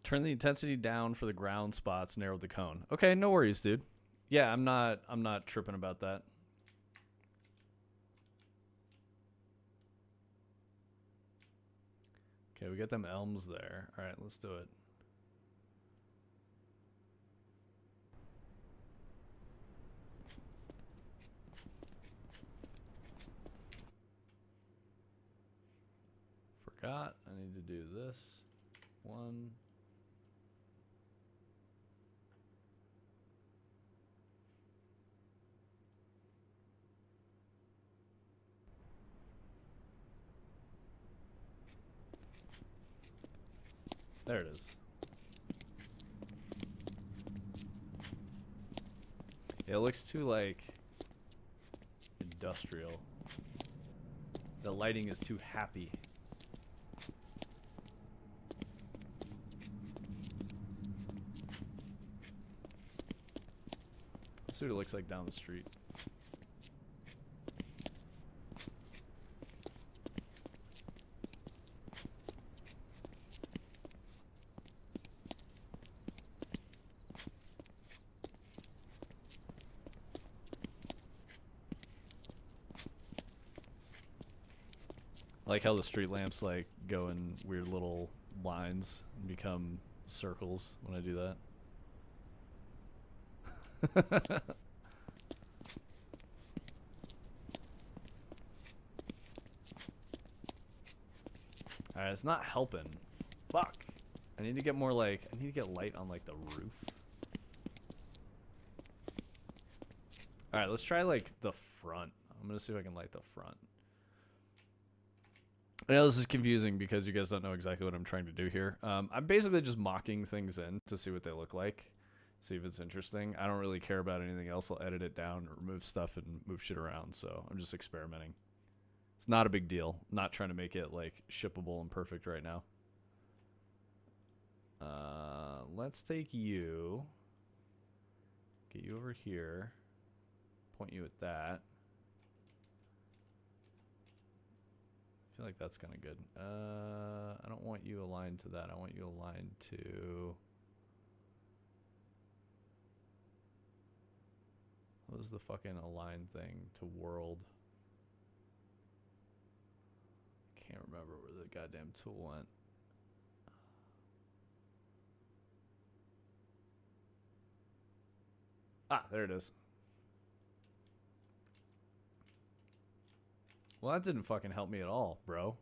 Turn the intensity down for the ground spots, narrowed the cone. Okay, no worries, dude. Yeah, I'm not tripping about that. Okay, we got them elms there. All right, let's do it. Forgot. I need to do this. 1. There it is. Yeah, it looks too, like, industrial. The lighting is too happy. Let's see what it looks like down the street. I like how the street lamps like go in weird little lines and become circles when I do that. Alright, it's not helping. Fuck. I need to get more like, I need to get light on like the roof. Alright, let's try like the front. I'm gonna see if I can light the front. I know this is confusing because you guys don't know exactly what I'm trying to do here. I'm basically just mocking things in to see what they look like. See if it's interesting. I don't really care about anything else. I'll edit it down, remove stuff, and move shit around. So I'm just experimenting. It's not a big deal. I'm not trying to make it like shippable and perfect right now. Let's take you. Get you over here. Point you at that. I feel like that's kind of good. I don't want you aligned to that. I want you aligned to... What was the fucking align thing to world? Can't remember where the goddamn tool went. Ah, there it is. Well, that didn't fucking help me at all, bro.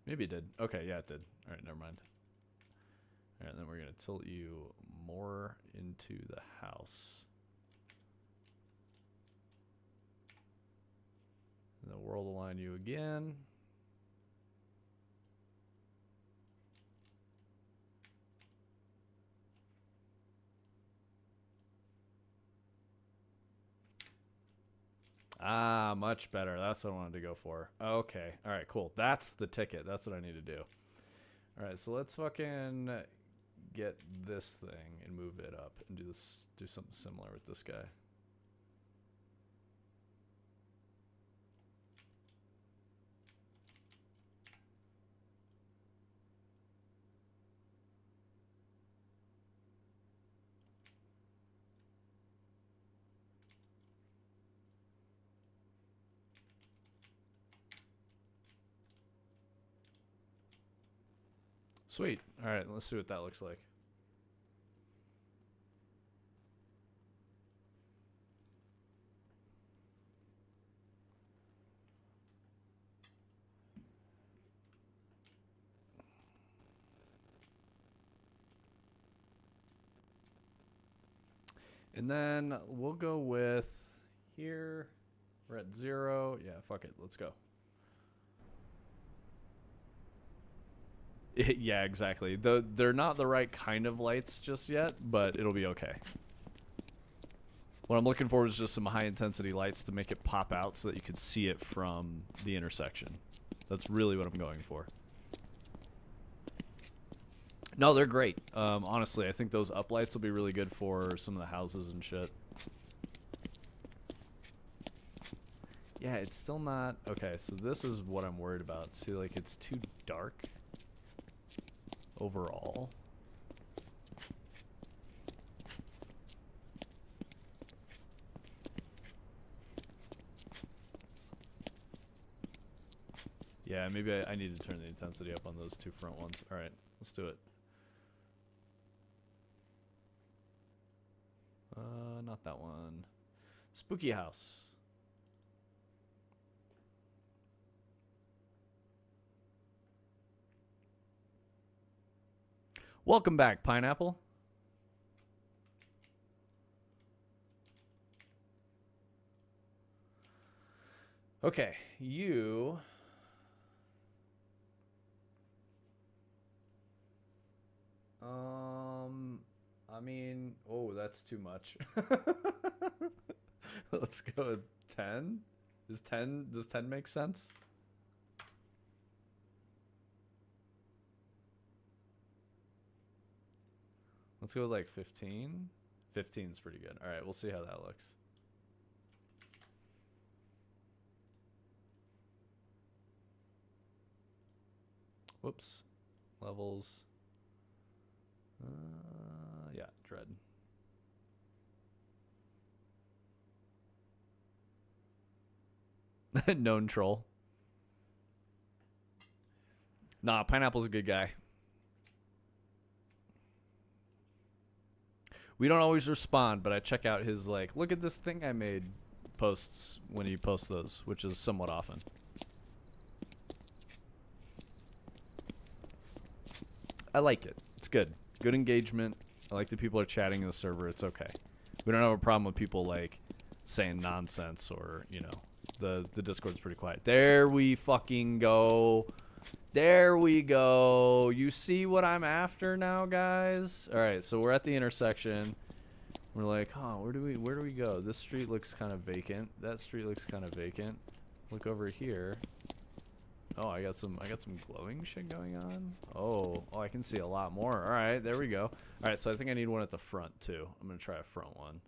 Maybe it did. Okay, yeah, it did. All right, never mind. All right, then we're going to tilt you more into the house. And then world align you again. Ah, much better. That's what I wanted to go for. Okay. All right, cool. That's the ticket. That's what I need to do. All right, so let's fucking get this thing and move it up and do something similar with this guy. Sweet. All right, let's see what that looks like. And then we'll go with here. We're at 0. Yeah, fuck it. Let's go. Yeah, exactly. They're not the right kind of lights just yet, but it'll be okay. What I'm looking for is just some high intensity lights to make it pop out so that you can see it from the intersection. That's really what I'm going for. No, they're great. Honestly, I think those up lights will be really good for some of the houses and shit. Yeah, it's still not... Okay, so this is what I'm worried about. See, like, it's too dark overall. Yeah, maybe I need to turn the intensity up on those two front ones. All right, let's do it. Not that one. Spooky house. Welcome back, Pineapple. Okay, you... I mean, oh, that's too much. Let's go with 10. Does 10 make sense? Let's go with like 15. 15 is pretty good. All right, we'll see how that looks. Whoops. Levels. Yeah, dread. Known troll. Nah, Pineapple's a good guy. We don't always respond, but I check out his, like, look at this thing I made posts when he posts those, which is somewhat often. I like it. It's good. Good engagement. I like that people are chatting in the server. It's okay. We don't have a problem with people, like, saying nonsense or, you know, the Discord's pretty quiet. There we fucking go. There we go. You see what I'm after now, guys? All right, so we're at the intersection. We're like, huh, where do we go? This street looks kind of vacant. That street looks kind of vacant. Look over here. Oh, I got some glowing shit going on. Oh, I can see a lot more. All right, there we go. All right, so I think I need one at the front too. I'm gonna try a front one.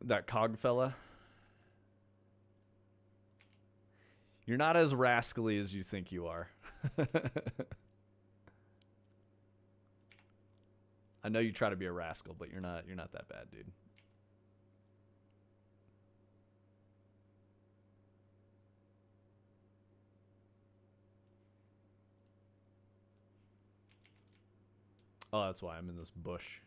That cog fella. You're not as rascally as you think you are. I know you try to be a rascal, but you're not that bad, dude. Oh, that's why I'm in this bush.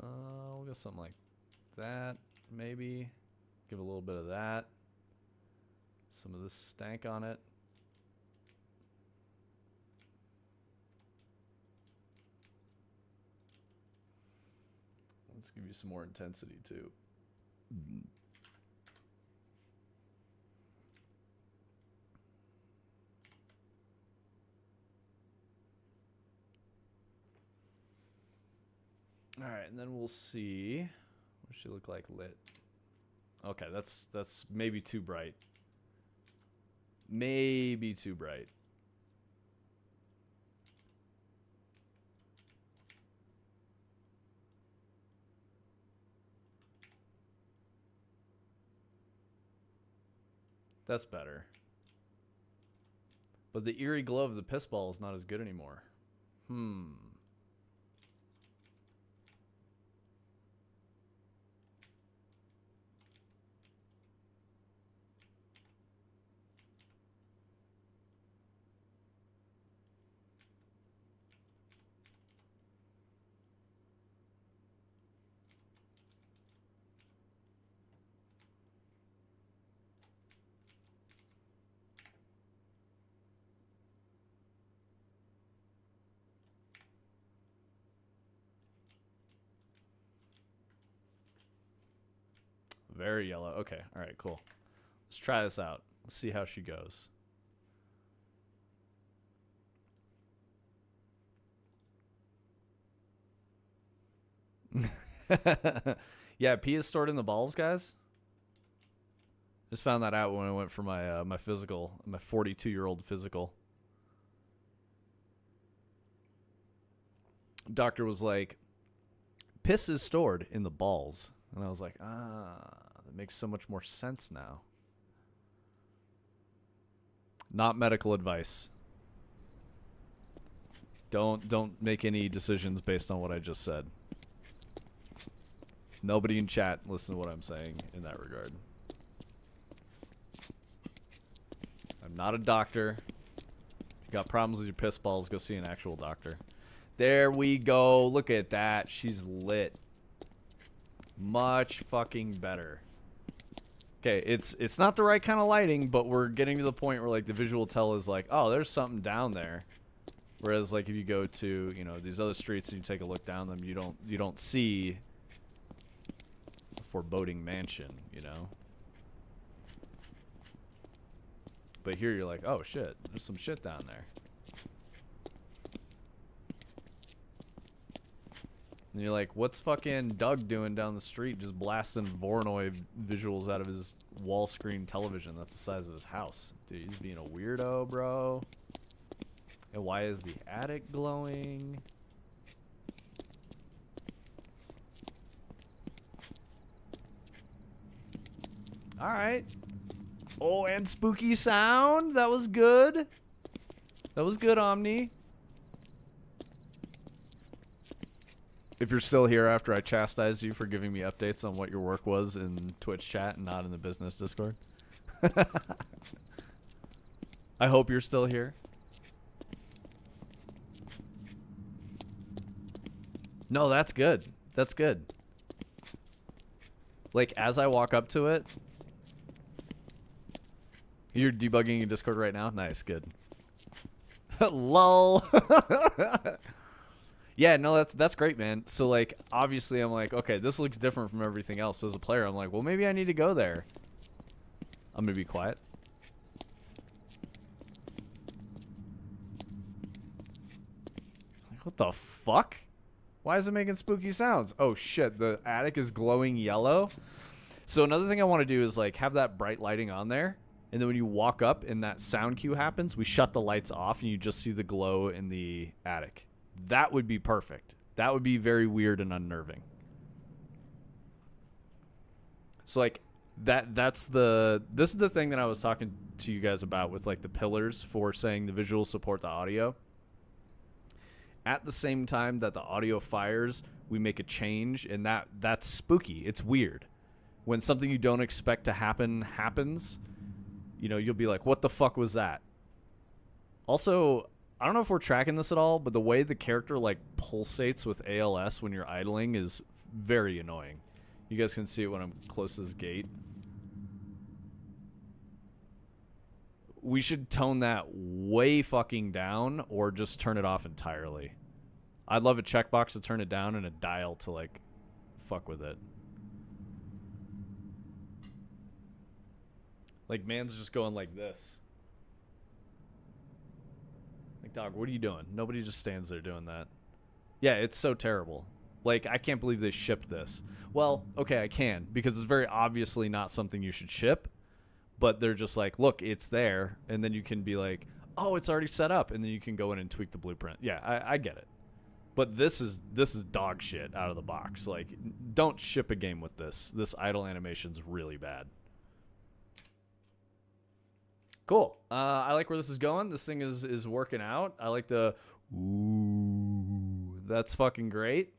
We'll go something like that, maybe. Give a little bit of that. Some of this stank on it. Let's give you some more intensity too. All right, and then we'll see. What should look like lit? Okay, that's maybe too bright. Maybe too bright. That's better. But the eerie glow of the piss ball is not as good anymore. Very yellow. Okay. All right, cool. Let's try this out. Let's see how she goes. Yeah, pee is stored in the balls, guys. Just found that out when I went for my my physical, my 42-year-old physical. Doctor was like, piss is stored in the balls. And I was like, that makes so much more sense now. Not medical advice. Don't make any decisions based on what I just said. Nobody in chat listen to what I'm saying in that regard. I'm not a doctor. If you got problems with your piss balls, go see an actual doctor. There we go. Look at that. She's lit. Much fucking better. Okay, it's not the right kind of lighting, but we're getting to the point where like the visual tell is like, oh, there's something down there. Whereas like if you go to, you know, these other streets and you take a look down them, you don't see a foreboding mansion, you know. But here you're like, oh shit, there's some shit down there. And you're like, what's fucking Doug doing down the street just blasting Voronoi visuals out of his wall screen television that's the size of his house? Dude, he's being a weirdo, bro. And why is the attic glowing? All right. Oh, and spooky sound. That was good. That was good, Omni. If you're still here after I chastised you for giving me updates on what your work was in Twitch chat and not in the business Discord. I hope you're still here. No, that's good. That's good. Like, as I walk up to it... You're debugging in Discord right now? Nice, good. LOL. Yeah, no, that's great, man. So, like, obviously I'm like, okay, this looks different from everything else. So as a player, I'm like, well, maybe I need to go there. I'm gonna be quiet. Like, what the fuck? Why is it making spooky sounds? Oh shit, the attic is glowing yellow. So another thing I want to do is like have that bright lighting on there, and then when you walk up and that sound cue happens, we shut the lights off and you just see the glow in the attic. That would be perfect. That would be very weird and unnerving. So like this is the thing that I was talking to you guys about with like the pillars for saying the visuals support the audio. At the same time that the audio fires, we make a change, and that's spooky. It's weird. When something you don't expect to happen happens, you know, you'll be like, what the fuck was that? Also, I don't know if we're tracking this at all, but the way the character like pulsates with ALS when you're idling is very annoying. You guys can see it when I'm close to this gate. We should tone that way fucking down or just turn it off entirely. I'd love a checkbox to turn it down and a dial to like fuck with it. Like, man's just going like this. Like, dog, what are you doing? Nobody just stands there doing that. Yeah, it's so terrible. Like, I can't believe they shipped this. Well, okay, I can, because it's very obviously not something you should ship. But they're just like, look, it's there. And then you can be like, oh, it's already set up. And then you can go in and tweak the blueprint. Yeah, I get it. But this is dog shit out of the box. Like, don't ship a game with this. This idle animation's really bad. Cool. I like where this is going. This thing is working out. I like the ooh. That's fucking great.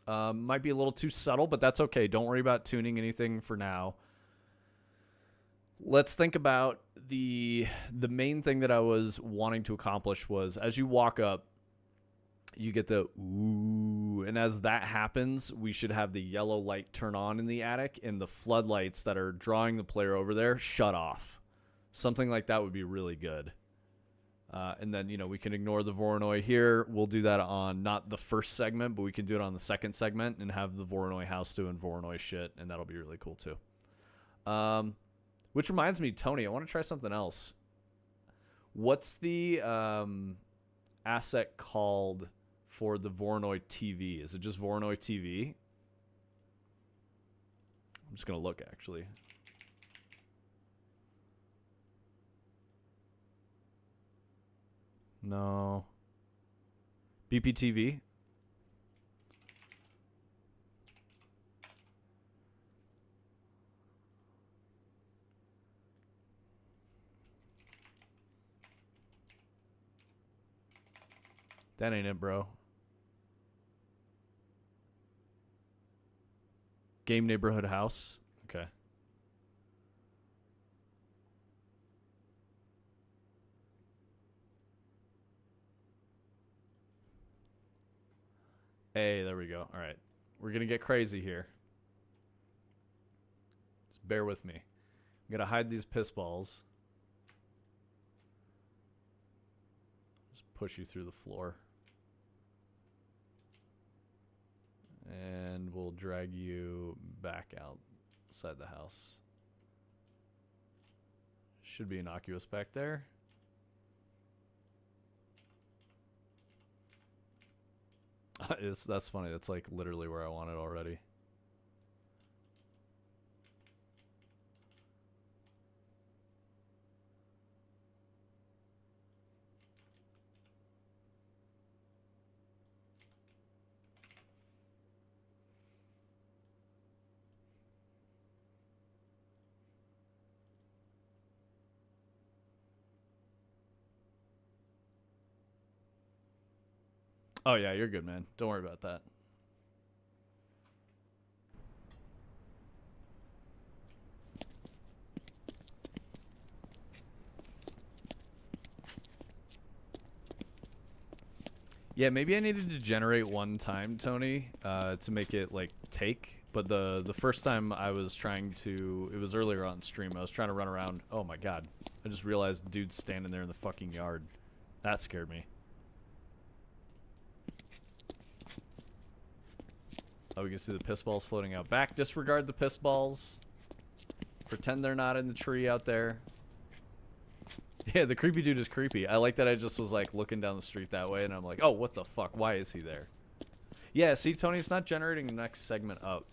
Might be a little too subtle, but that's okay. Don't worry about tuning anything for now. Let's think about the main thing that I was wanting to accomplish was as you walk up, you get the ooh, and as that happens, we should have the yellow light turn on in the attic and the floodlights that are drawing the player over there shut off. Something like that would be really good. And then, you know, we can ignore the Voronoi here. We'll do that on not the first segment, but we can do it on the second segment and have the Voronoi house doing Voronoi shit, and that'll be really cool too. Which reminds me, Tony, I want to try something else. What's the asset called for the Voronoi TV? Is it just Voronoi TV? I'm just going to look, actually. No. BPTV? That ain't it, bro. Game Neighborhood House? Okay. Hey, there we go. All right. We're going to get crazy here. Just bear with me. I'm going to hide these piss balls. Just push you through the floor. And we'll drag you back outside the house. Should be innocuous back there. That's funny. That's like literally where I want it already. Oh yeah, you're good, man. Don't worry about that. Yeah, maybe I needed to generate one time, Tony, to make it like take. But the first time I was trying to, it was earlier on stream. I was trying to run around. Oh my god! I just realized dude's standing there in the fucking yard. That scared me. Oh, we can see the piss balls floating out back. Disregard the piss balls. Pretend they're not in the tree out there. Yeah, the creepy dude is creepy. I like that I just was like looking down the street that way and I'm like, oh, what the fuck? Why is he there? Yeah, see, Tony, it's not generating the next segment up.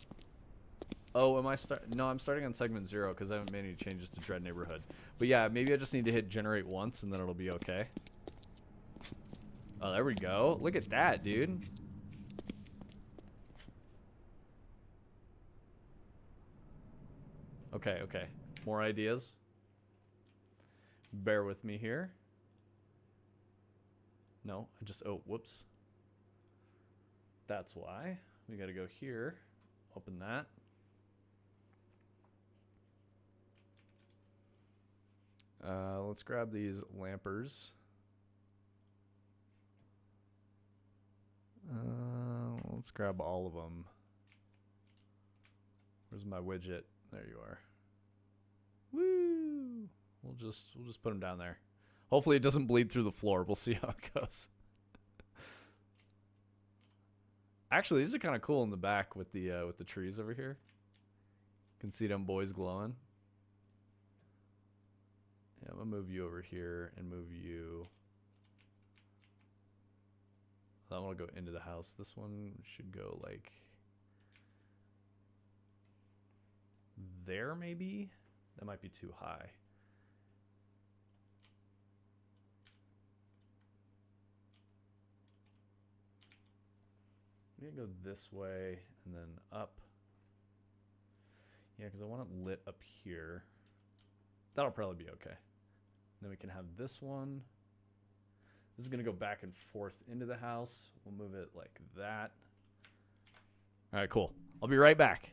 Oh, am I No, I'm starting on segment 0 because I haven't made any changes to Dread Neighborhood. But yeah, maybe I just need to hit generate once and then it'll be okay. Oh, there we go. Look at that, dude. Okay, okay. More ideas. Bear with me here. No, I just, oh, whoops. That's why. We gotta go here. Open that. Let's grab these lampers. Let's grab all of them. Where's my widget? There you are. Woo! We'll just put them down there. Hopefully it doesn't bleed through the floor. We'll see how it goes. Actually, these are kind of cool in the back with the trees over here. You can see them boys glowing. Yeah, I'm gonna move you over here and move you. I want to go into the house. This one should go like there, maybe? That might be too high. We're gonna go this way and then up. Yeah, because I want it lit up here. That'll probably be okay. Then we can have this one. This is gonna go back and forth into the house. We'll move it like that. All right, cool. I'll be right back.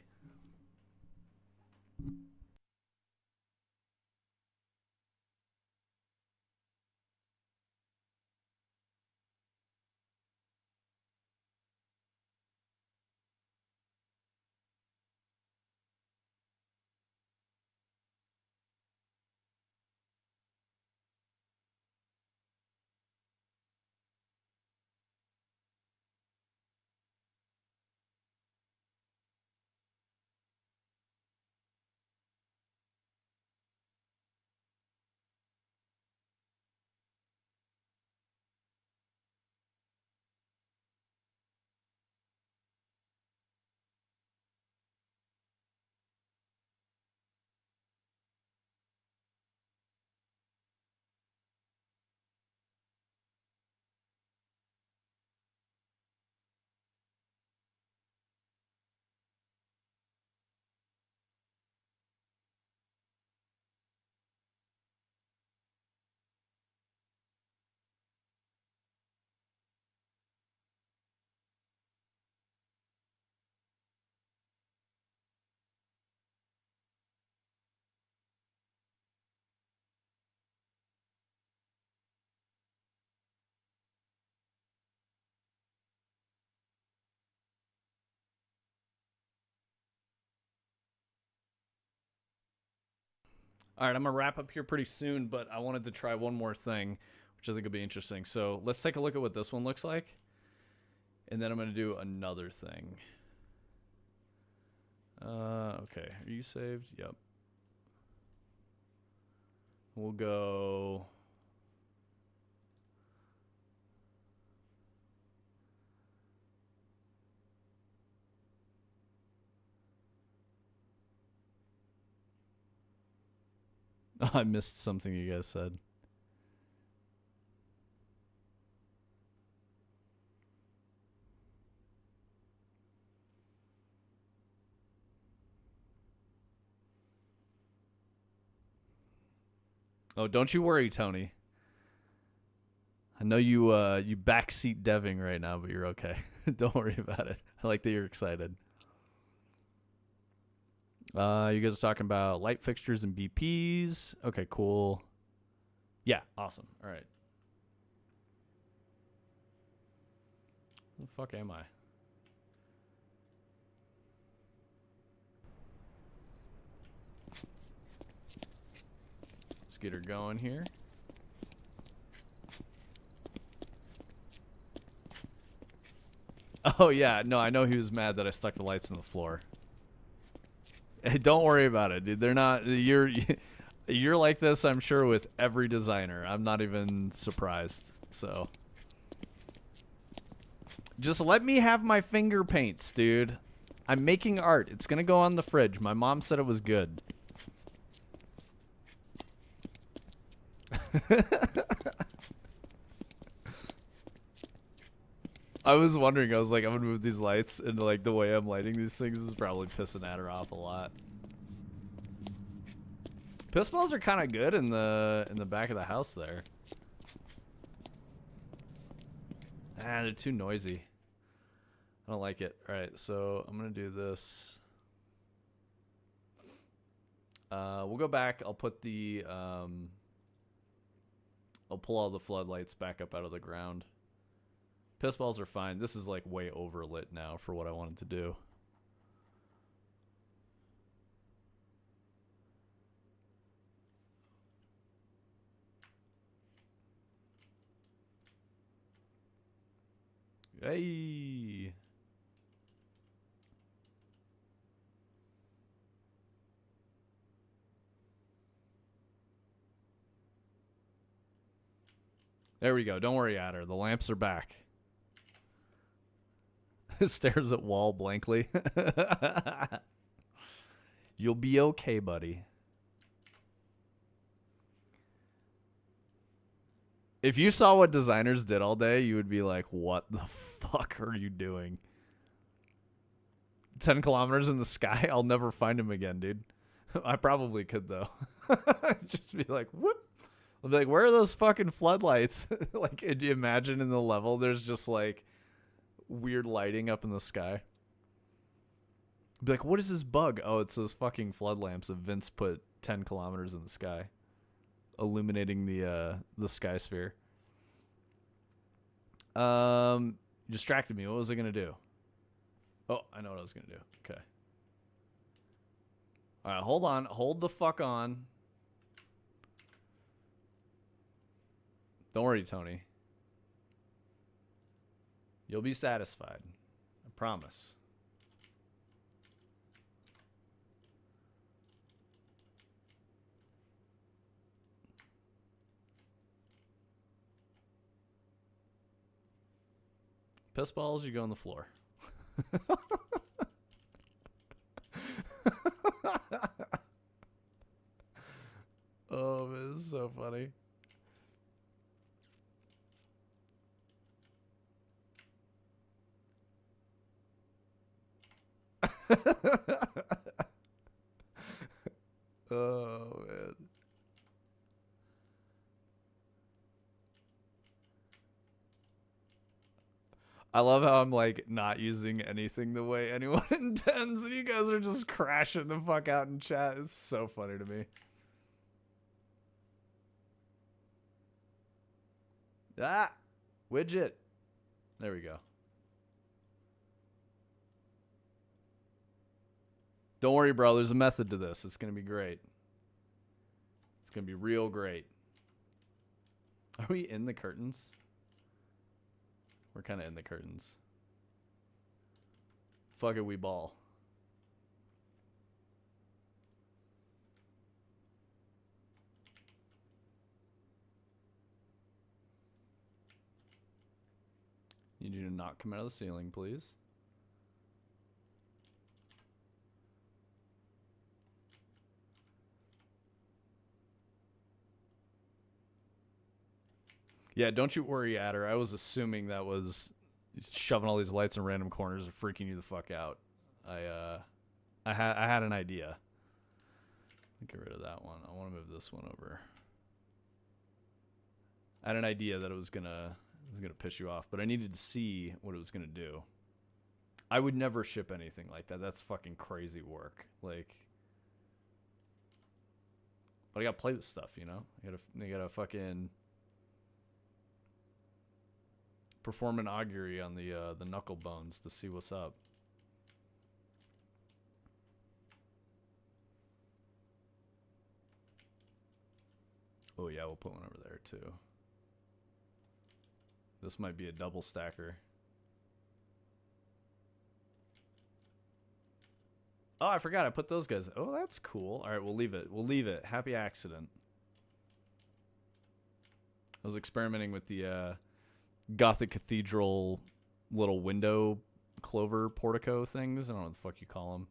All right, I'm gonna wrap up here pretty soon, but I wanted to try one more thing, which I think will be interesting. So let's take a look at what this one looks like, and then I'm gonna do another thing. Okay, are you saved? Yep. We'll go. Oh, I missed something you guys said. Oh, don't you worry, Tony. I know you backseat deving right now, but you're okay. Don't worry about it. I like that you're excited. You guys are talking about light fixtures and BPs. Okay, cool. Yeah, awesome. All right. Where the fuck am I? Let's get her going here. Oh yeah, no, I know he was mad that I stuck the lights in the floor. Hey, don't worry about it, dude. They're not. You're like this, I'm sure, with every designer. I'm not even surprised. So, just let me have my finger paints, dude. I'm making art. It's gonna go on the fridge. My mom said it was good. I was wondering, I was like, I'm gonna move these lights, and like the way I'm lighting these things is probably pissing at her off a lot. Piss balls are kind of good in the back of the house there. Ah, they're too noisy. I don't like it. All right, so I'm gonna do this. We'll go back. I'll put the I'll pull all the floodlights back up out of the ground. Piss balls are fine. This is like way overlit now for what I wanted to do. Hey. There we go. Don't worry, Adder. The lamps are back. Stares at wall blankly. You'll be okay, buddy. If you saw what designers did all day, you would be like, what the fuck are you doing? 10 kilometers in the sky? I'll never find him again, dude. I probably could, though. Just be like, whoop. I'll be like, where are those fucking floodlights? Like, could you imagine in the level, there's just like weird lighting up in the sky? Be like, what is this bug? Oh, it's those fucking flood lamps that Vince put 10 kilometers in the sky, illuminating the sky sphere. You distracted me. What was I gonna do? Oh, I know what I was gonna do. Okay. All right, hold on. Hold the fuck on. Don't worry, Tony. You'll be satisfied. I promise. Piss balls, you go on the floor. Oh, man, this is so funny. Oh, man. I love how I'm like not using anything the way anyone intends, and you guys are just crashing the fuck out in chat. It's so funny to me. Ah, widget. There we go. Don't worry, bro. There's a method to this. It's gonna be great. It's gonna be real great. Are we in the curtains? We're kind of in the curtains. Fuck it, we ball. Need you to not come out of the ceiling, please. Yeah, don't you worry, Adder. I was assuming that was shoving all these lights in random corners and freaking you the fuck out. I had an idea. Get rid of that one. I want to move this one over. I had an idea that it was gonna piss you off, but I needed to see what it was gonna do. I would never ship anything like that. That's fucking crazy work. Like, but I gotta play with stuff, you know. You gotta fucking perform an augury on the knuckle bones to see what's up. Oh yeah, we'll put one over there too. This might be a double stacker. Oh, I forgot I put those guys. Oh, that's cool. All right, we'll leave it. We'll leave it. Happy accident. I was experimenting with the Gothic Cathedral little window clover portico things. I don't know what the fuck you call them.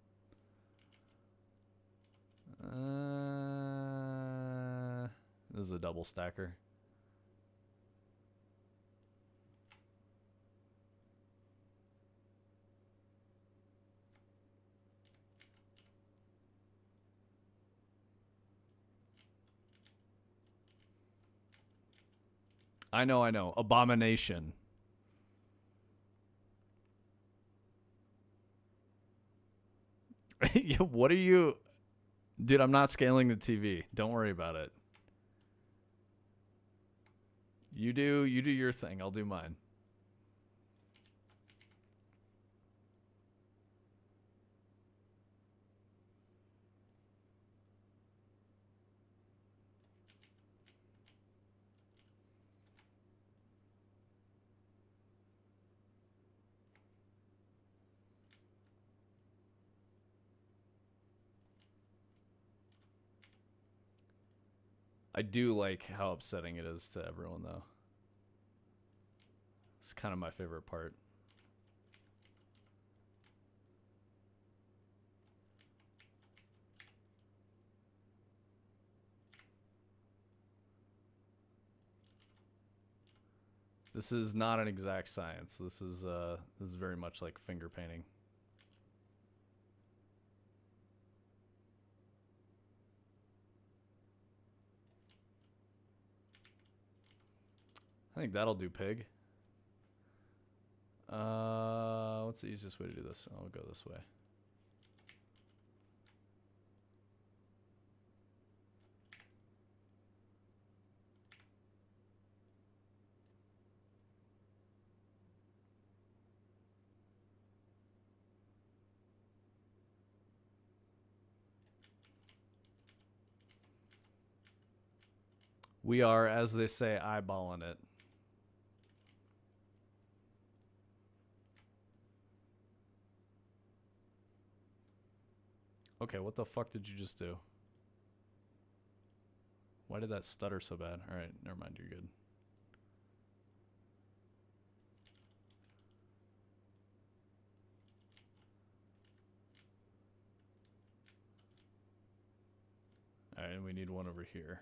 This is a double stacker. I know. Abomination. What are you... Dude, I'm not scaling the TV. Don't worry about it. You do your thing. I'll do mine. I do like how upsetting it is to everyone, though. It's kind of my favorite part. This is not an exact science. This is very much like finger painting. I think that'll do, pig. What's the easiest way to do this? I'll go this way. We are, as they say, eyeballing it. Okay, what the fuck did you just do? Why did that stutter so bad? Alright, never mind, you're good. Alright, and we need one over here.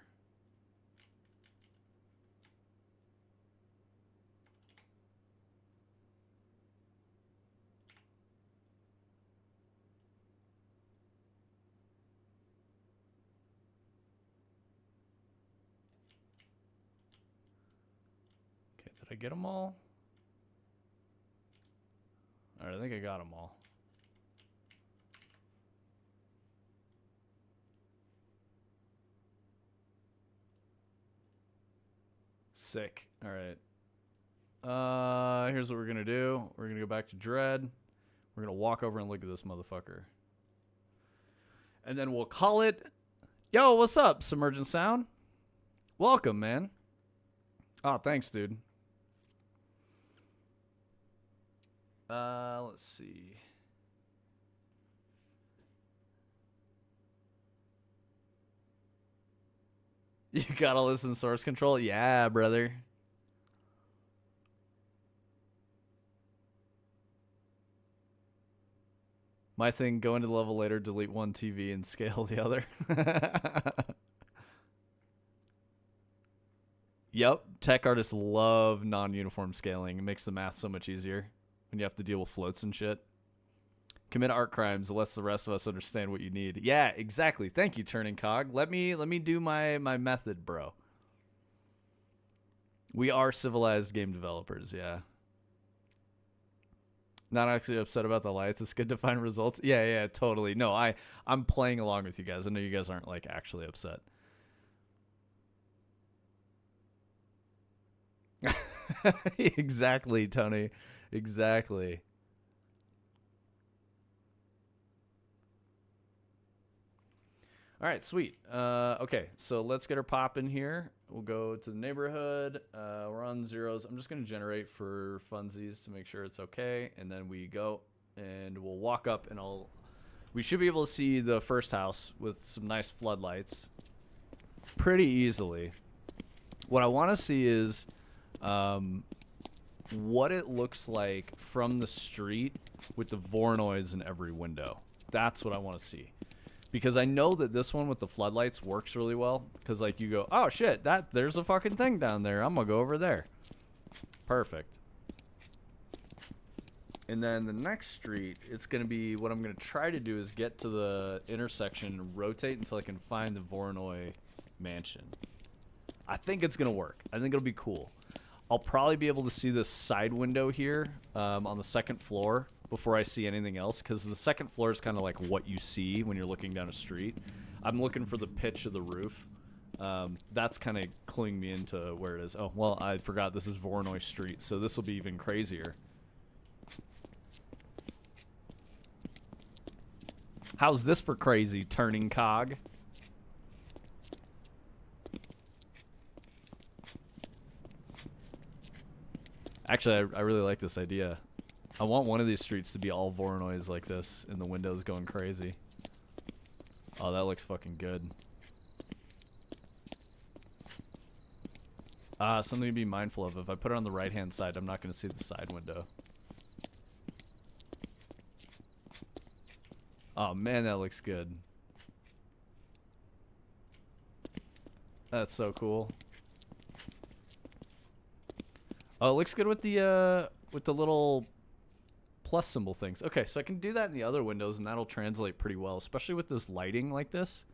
Did I get them all? Alright, I think I got them all. Sick. Alright. Here's what we're gonna do. We're gonna go back to Dread. We're gonna walk over and look at this motherfucker. And then we'll call it... Yo, what's up, Submergent Sound? Welcome, man. Oh, thanks, dude. Let's see. You gotta listen to source control? Yeah, brother. My thing, go into the level later, delete one TV, and scale the other. Yep, tech artists love non-uniform scaling. It makes the math so much easier when you have to deal with floats and shit. Commit art crimes, lets the rest of us understand what you need. Yeah, exactly. Thank you, Turning Cog. Let me do my method, bro. We are civilized game developers, yeah. Not actually upset about the lights. It's good to find results. Yeah, yeah, totally. No, I'm playing along with you guys. I know you guys aren't like actually upset. Exactly, Tony. Exactly. All right, sweet. Okay, so let's get her popping here. We'll go to the neighborhood. We're on zeros. I'm just going to generate for funsies to make sure it's okay. And then we go and we'll walk up and we should be able to see the first house with some nice floodlights pretty easily. What I want to see is what it looks like from the street with the Voronoi in every window. That's what I want to see. Because I know that this one with the floodlights works really well. Because, like, you go, oh, shit, there's a fucking thing down there. I'm going to go over there. Perfect. And then the next street, it's going to be, what I'm going to try to do is get to the intersection and rotate until I can find the Voronoi mansion. I think it's going to work. I think it'll be cool. I'll probably be able to see this side window here on the second floor before I see anything else, because the second floor is kind of like what you see when you're looking down a street. I'm looking for the pitch of the roof. That's kind of cluing me into where it is. Oh, well, I forgot this is Voronoi Street, so this will be even crazier. How's this for crazy, turning cog? Actually, I really like this idea. I want one of these streets to be all Voronois like this, and the windows going crazy. Oh, that looks fucking good. Something to be mindful of. If I put it on the right-hand side, I'm not going to see the side window. Oh, man, that looks good. That's so cool. Oh, it looks good with the little plus symbol things. Okay, so I can do that in the other windows, and that'll translate pretty well, especially with this lighting like this.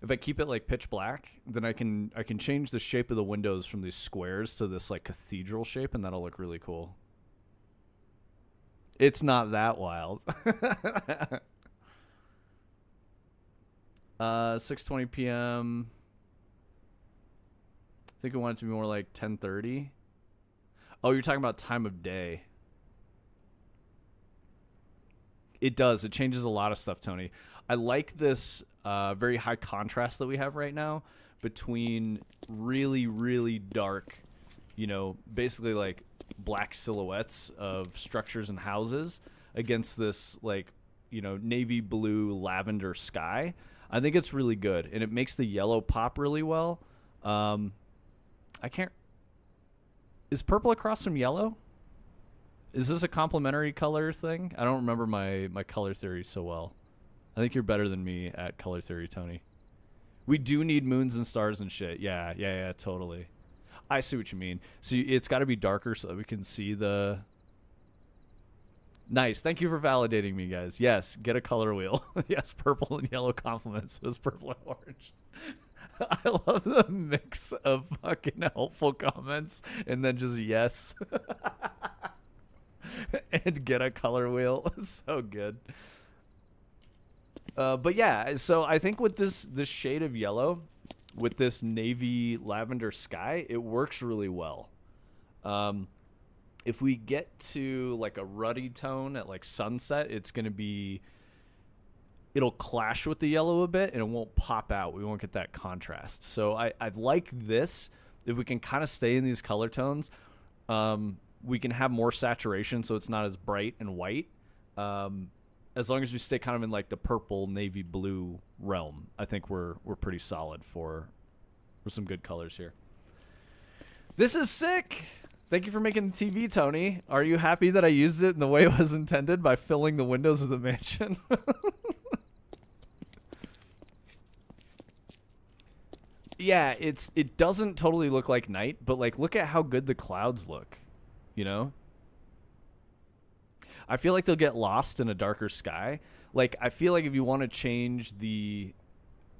If I keep it like pitch black, then I can change the shape of the windows from these squares to this like cathedral shape, and that'll look really cool. It's not that wild. 6:20 p.m. I think I want it to be more like 10:30. Oh, you're talking about time of day. It does. It changes a lot of stuff, Tony. I like this very high contrast that we have right now between really, really dark, you know, basically like black silhouettes of structures and houses against this like, you know, navy blue lavender sky. I think it's really good, and it makes the yellow pop really well. I can't... Is purple across from yellow? Is this a complementary color thing? I don't remember my color theory so well. I think you're better than me at color theory, Tony. We do need moons and stars and shit. Yeah, totally. I see what you mean. So it's got to be darker so that we can see the... Nice. Thank you for validating me, guys. Yes, get a color wheel. Yes, purple and yellow compliments. It was purple and orange. I love the mix of fucking helpful comments and then just yes. And get a color wheel. So good. But yeah, so I think with this shade of yellow, with this navy lavender sky, it works really well. If we get to like a ruddy tone at like sunset, it'll clash with the yellow a bit and it won't pop out. We won't get that contrast. So I like this. If we can kind of stay in these color tones, we can have more saturation so it's not as bright and white. As long as we stay kind of in like the purple navy blue realm, I think we're pretty solid for some good colors here. This is sick. Thank you for making the TV, Tony. Are you happy that I used it in the way it was intended by filling the windows of the mansion? Yeah, it doesn't totally look like night, but like look at how good the clouds look, you know? I feel like they'll get lost in a darker sky. Like I feel like if you want to change the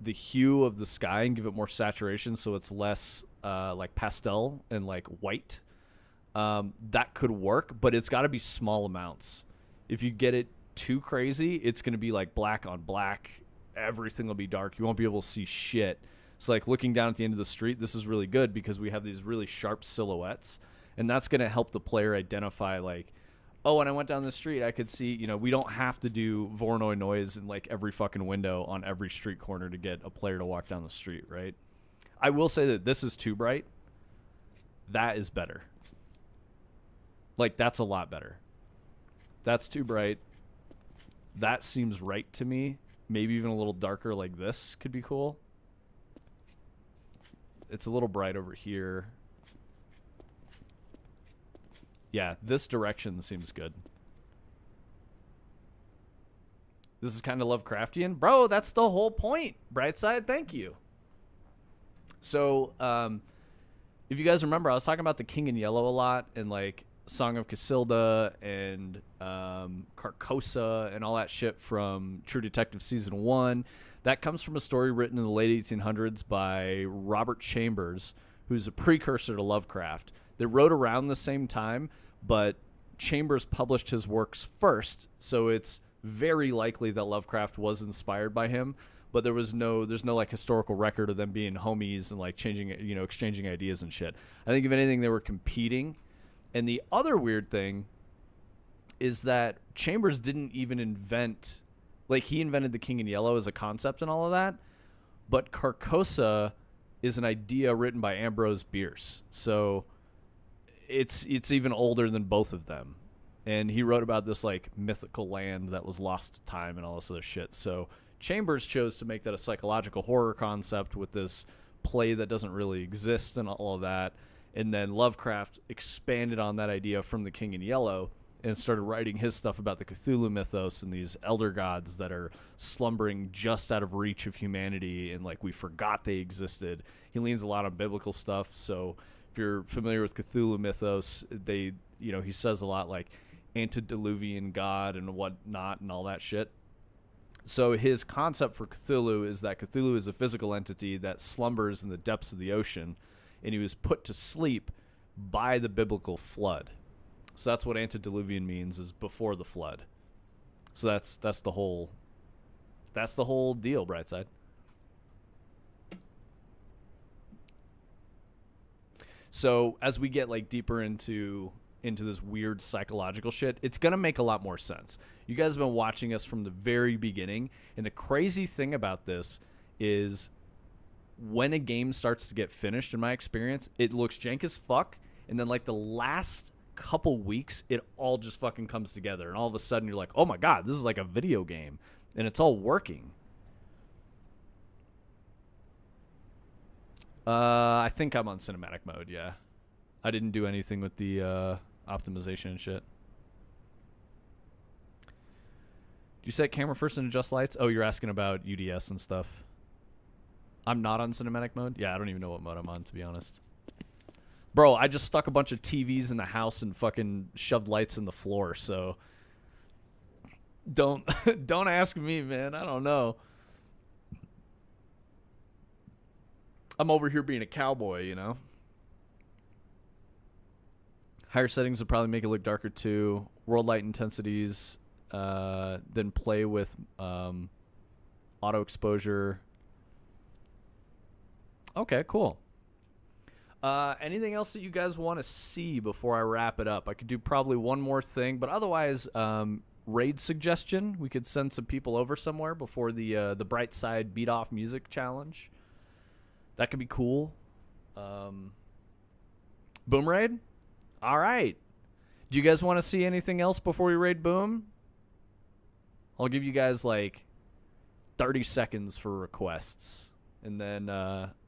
the hue of the sky and give it more saturation so it's less like pastel and like white, that could work, but it's got to be small amounts. If you get it too crazy, it's going to be like black on black. Everything will be dark. You won't be able to see shit. So like looking down at the end of the street, this is really good because we have these really sharp silhouettes, and that's going to help the player identify like, oh, when I went down the street, I could see, you know, we don't have to do Voronoi noise in like every fucking window on every street corner to get a player to walk down the street, right? I will say that this is too bright. That is better. Like, that's a lot better. That's too bright. That seems right to me. Maybe even a little darker like this could be cool. It's a little bright over here. Yeah, this direction seems good. This is kind of Lovecraftian. Bro, that's the whole point. Brightside, thank you. So, if you guys remember, I was talking about the King in Yellow a lot, and like Song of Casilda and Carcosa and all that shit from True Detective Season 1. That comes from a story written in the late 1800s by Robert Chambers, who's a precursor to Lovecraft. They wrote around the same time, but Chambers published his works first, so it's very likely that Lovecraft was inspired by him, but there's no like historical record of them being homies and like exchanging ideas and shit. I think if anything, they were competing. And the other weird thing is that Chambers didn't even invent, like, he invented the King in Yellow as a concept and all of that, but Carcosa is an idea written by Ambrose Bierce. So it's even older than both of them. And he wrote about this like mythical land that was lost to time and all this other shit. So Chambers chose to make that a psychological horror concept with this play that doesn't really exist and all of that. And then Lovecraft expanded on that idea from the King in Yellow and started writing his stuff about the Cthulhu mythos and these elder gods that are slumbering just out of reach of humanity, and like we forgot they existed. He leans a lot on biblical stuff. So if you're familiar with Cthulhu mythos, he says a lot like antediluvian god and whatnot and all that shit. So his concept for Cthulhu is that Cthulhu is a physical entity that slumbers in the depths of the ocean, and he was put to sleep by the biblical flood. So that's what antediluvian means, is before the flood. So that's the whole deal, Brightside. So as we get like deeper into this weird psychological shit, it's going to make a lot more sense. You guys have been watching us from the very beginning, and the crazy thing about this is when a game starts to get finished, in my experience, it looks jank as fuck, and then like the last couple weeks, it all just fucking comes together, and all of a sudden you're like, oh my god, this is like a video game, and it's all working. I think I'm on cinematic mode, yeah. I didn't do anything with the optimization and shit. Do you set camera first and adjust lights? Oh, you're asking about UDS and stuff. I'm not on cinematic mode? Yeah, I don't even know what mode I'm on, to be honest. Bro, I just stuck a bunch of TVs in the house and fucking shoved lights in the floor, so don't ask me, man. I don't know. I'm over here being a cowboy, you know? Higher settings would probably make it look darker too. World light intensities, then play with auto exposure. Okay, cool. Anything else that you guys want to see before I wrap it up? I could do probably one more thing, but otherwise, raid suggestion. We could send some people over somewhere before the Brightside Beat Off Music Challenge. That could be cool. Boom raid? All right. Do you guys want to see anything else before we raid Boom? I'll give you guys like 30 seconds for requests. And then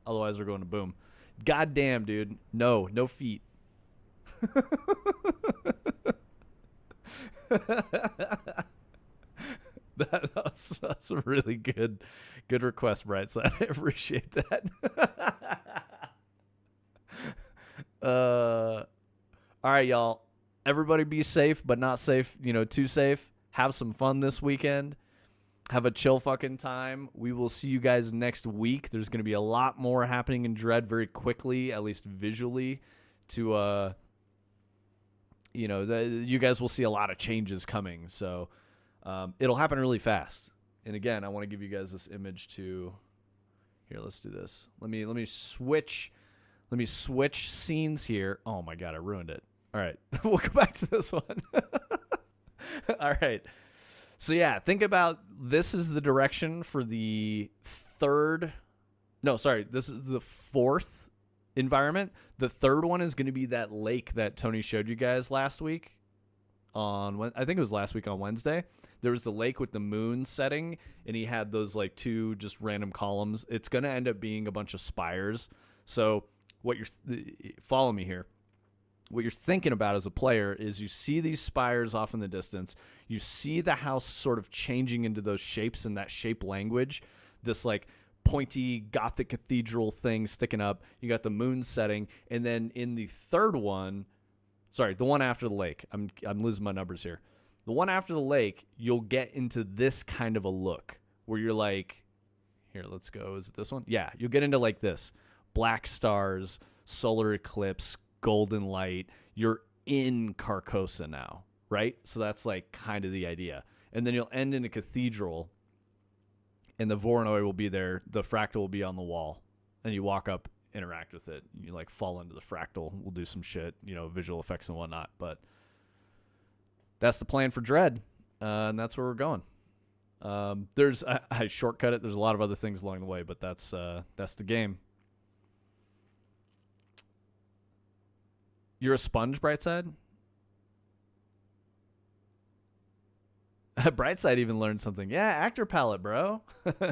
otherwise we're going to Boom. God damn, dude. No feet. That's a really good request, Brightside. I appreciate that. All right, y'all. Everybody be safe, but not safe, too safe. Have some fun this weekend. Have a chill fucking time. We will see you guys next week. There's going to be a lot more happening in Dread very quickly, at least visually, to you guys will see a lot of changes coming. So it'll happen really fast. And again, I want to give you guys this image to. Here, let's do this. Let me switch scenes here. Oh my god, I ruined it. All right, we'll go back to this one. All right. So yeah, think about this is the direction for the third. No, sorry, this is the fourth environment. The third one is going to be that lake that Tony showed you guys last week. I think it was last week on Wednesday. There was the lake with the moon setting, and he had those like two just random columns. It's going to end up being a bunch of spires. So follow me here. What you're thinking about as a player is you see these spires off in the distance. You see the house sort of changing into those shapes and that shape language, this like pointy Gothic cathedral thing sticking up. You got the moon setting. And then in the third one, sorry, the one after the lake, I'm losing my numbers here. The one after the lake, you'll get into this kind of a look where you're like, here, let's go. Is it this one? Yeah, you'll get into like this. Black stars, solar eclipse, golden light. You're in Carcosa now, right? So that's like kind of the idea. And then you'll end in a cathedral, and the Voronoi will be there. The fractal will be on the wall, and you walk up, interact with it. You like fall into the fractal. We'll do some shit, visual effects and whatnot. But that's the plan for Dread, and that's where we're going. I shortcut it. There's a lot of other things along the way, but that's the game. You're a sponge, Brightside? Brightside even learned something. Yeah, actor palette, bro. All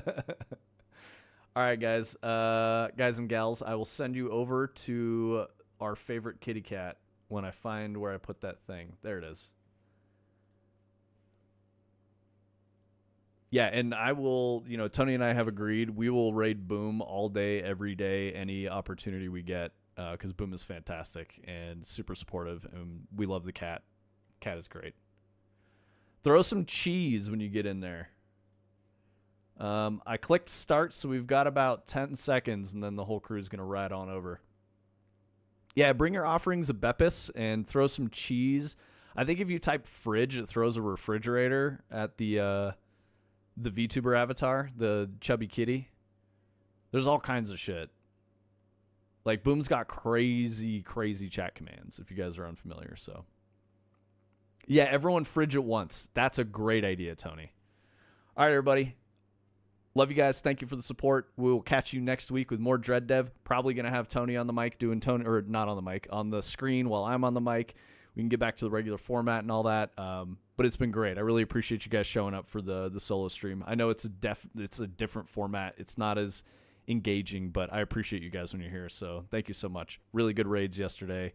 right, guys. Guys and gals, I will send you over to our favorite kitty cat when I find where I put that thing. There it is. Yeah, and I will, Tony and I have agreed we will raid Boom all day, every day, any opportunity we get. Because Boom is fantastic and super supportive, and we love the cat. Cat is great. Throw some cheese when you get in there. I clicked start, so we've got about 10 seconds, and then the whole crew is going to ride on over. Yeah, bring your offerings of Beppis and throw some cheese. I think if you type fridge, it throws a refrigerator at the VTuber avatar, the chubby kitty. There's all kinds of shit. Like, Boom's got crazy, crazy chat commands, if you guys are unfamiliar. So, yeah, everyone fridge at once. That's a great idea, Tony. All right, everybody. Love you guys. Thank you for the support. We will catch you next week with more Dread Dev. Probably going to have Tony on the mic doing Tony, or not on the mic, on the screen while I'm on the mic. We can get back to the regular format and all that. But it's been great. I really appreciate you guys showing up for the solo stream. I know it's a different format. It's not as engaging, but I appreciate you guys when you're here, so thank you so much. Really good raids yesterday.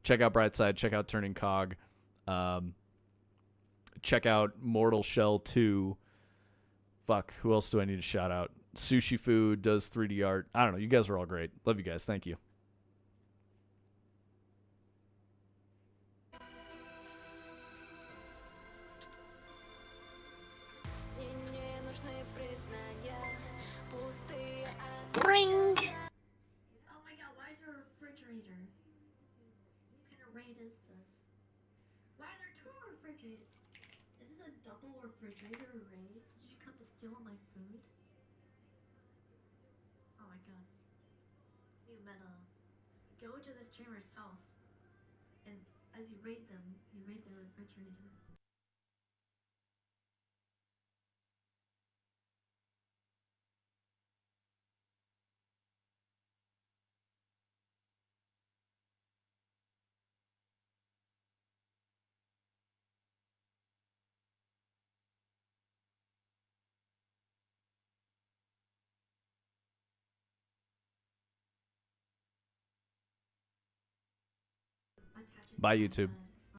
Check out Brightside, check out Turning Cog, check out Mortal Shell 2. Fuck, who else do I need to shout out? Sushi Food does 3D art. I don't know, you guys are all great. Love you guys. Thank you. Ring! Oh my god, why is there a refrigerator? What kind of raid is this? Why are there two refrigerators? Is this a double refrigerator raid? Did you come to steal my food? Oh my god. You meta. Go to the streamer's house, and as you raid them, you raid their refrigerator. Bye, YouTube.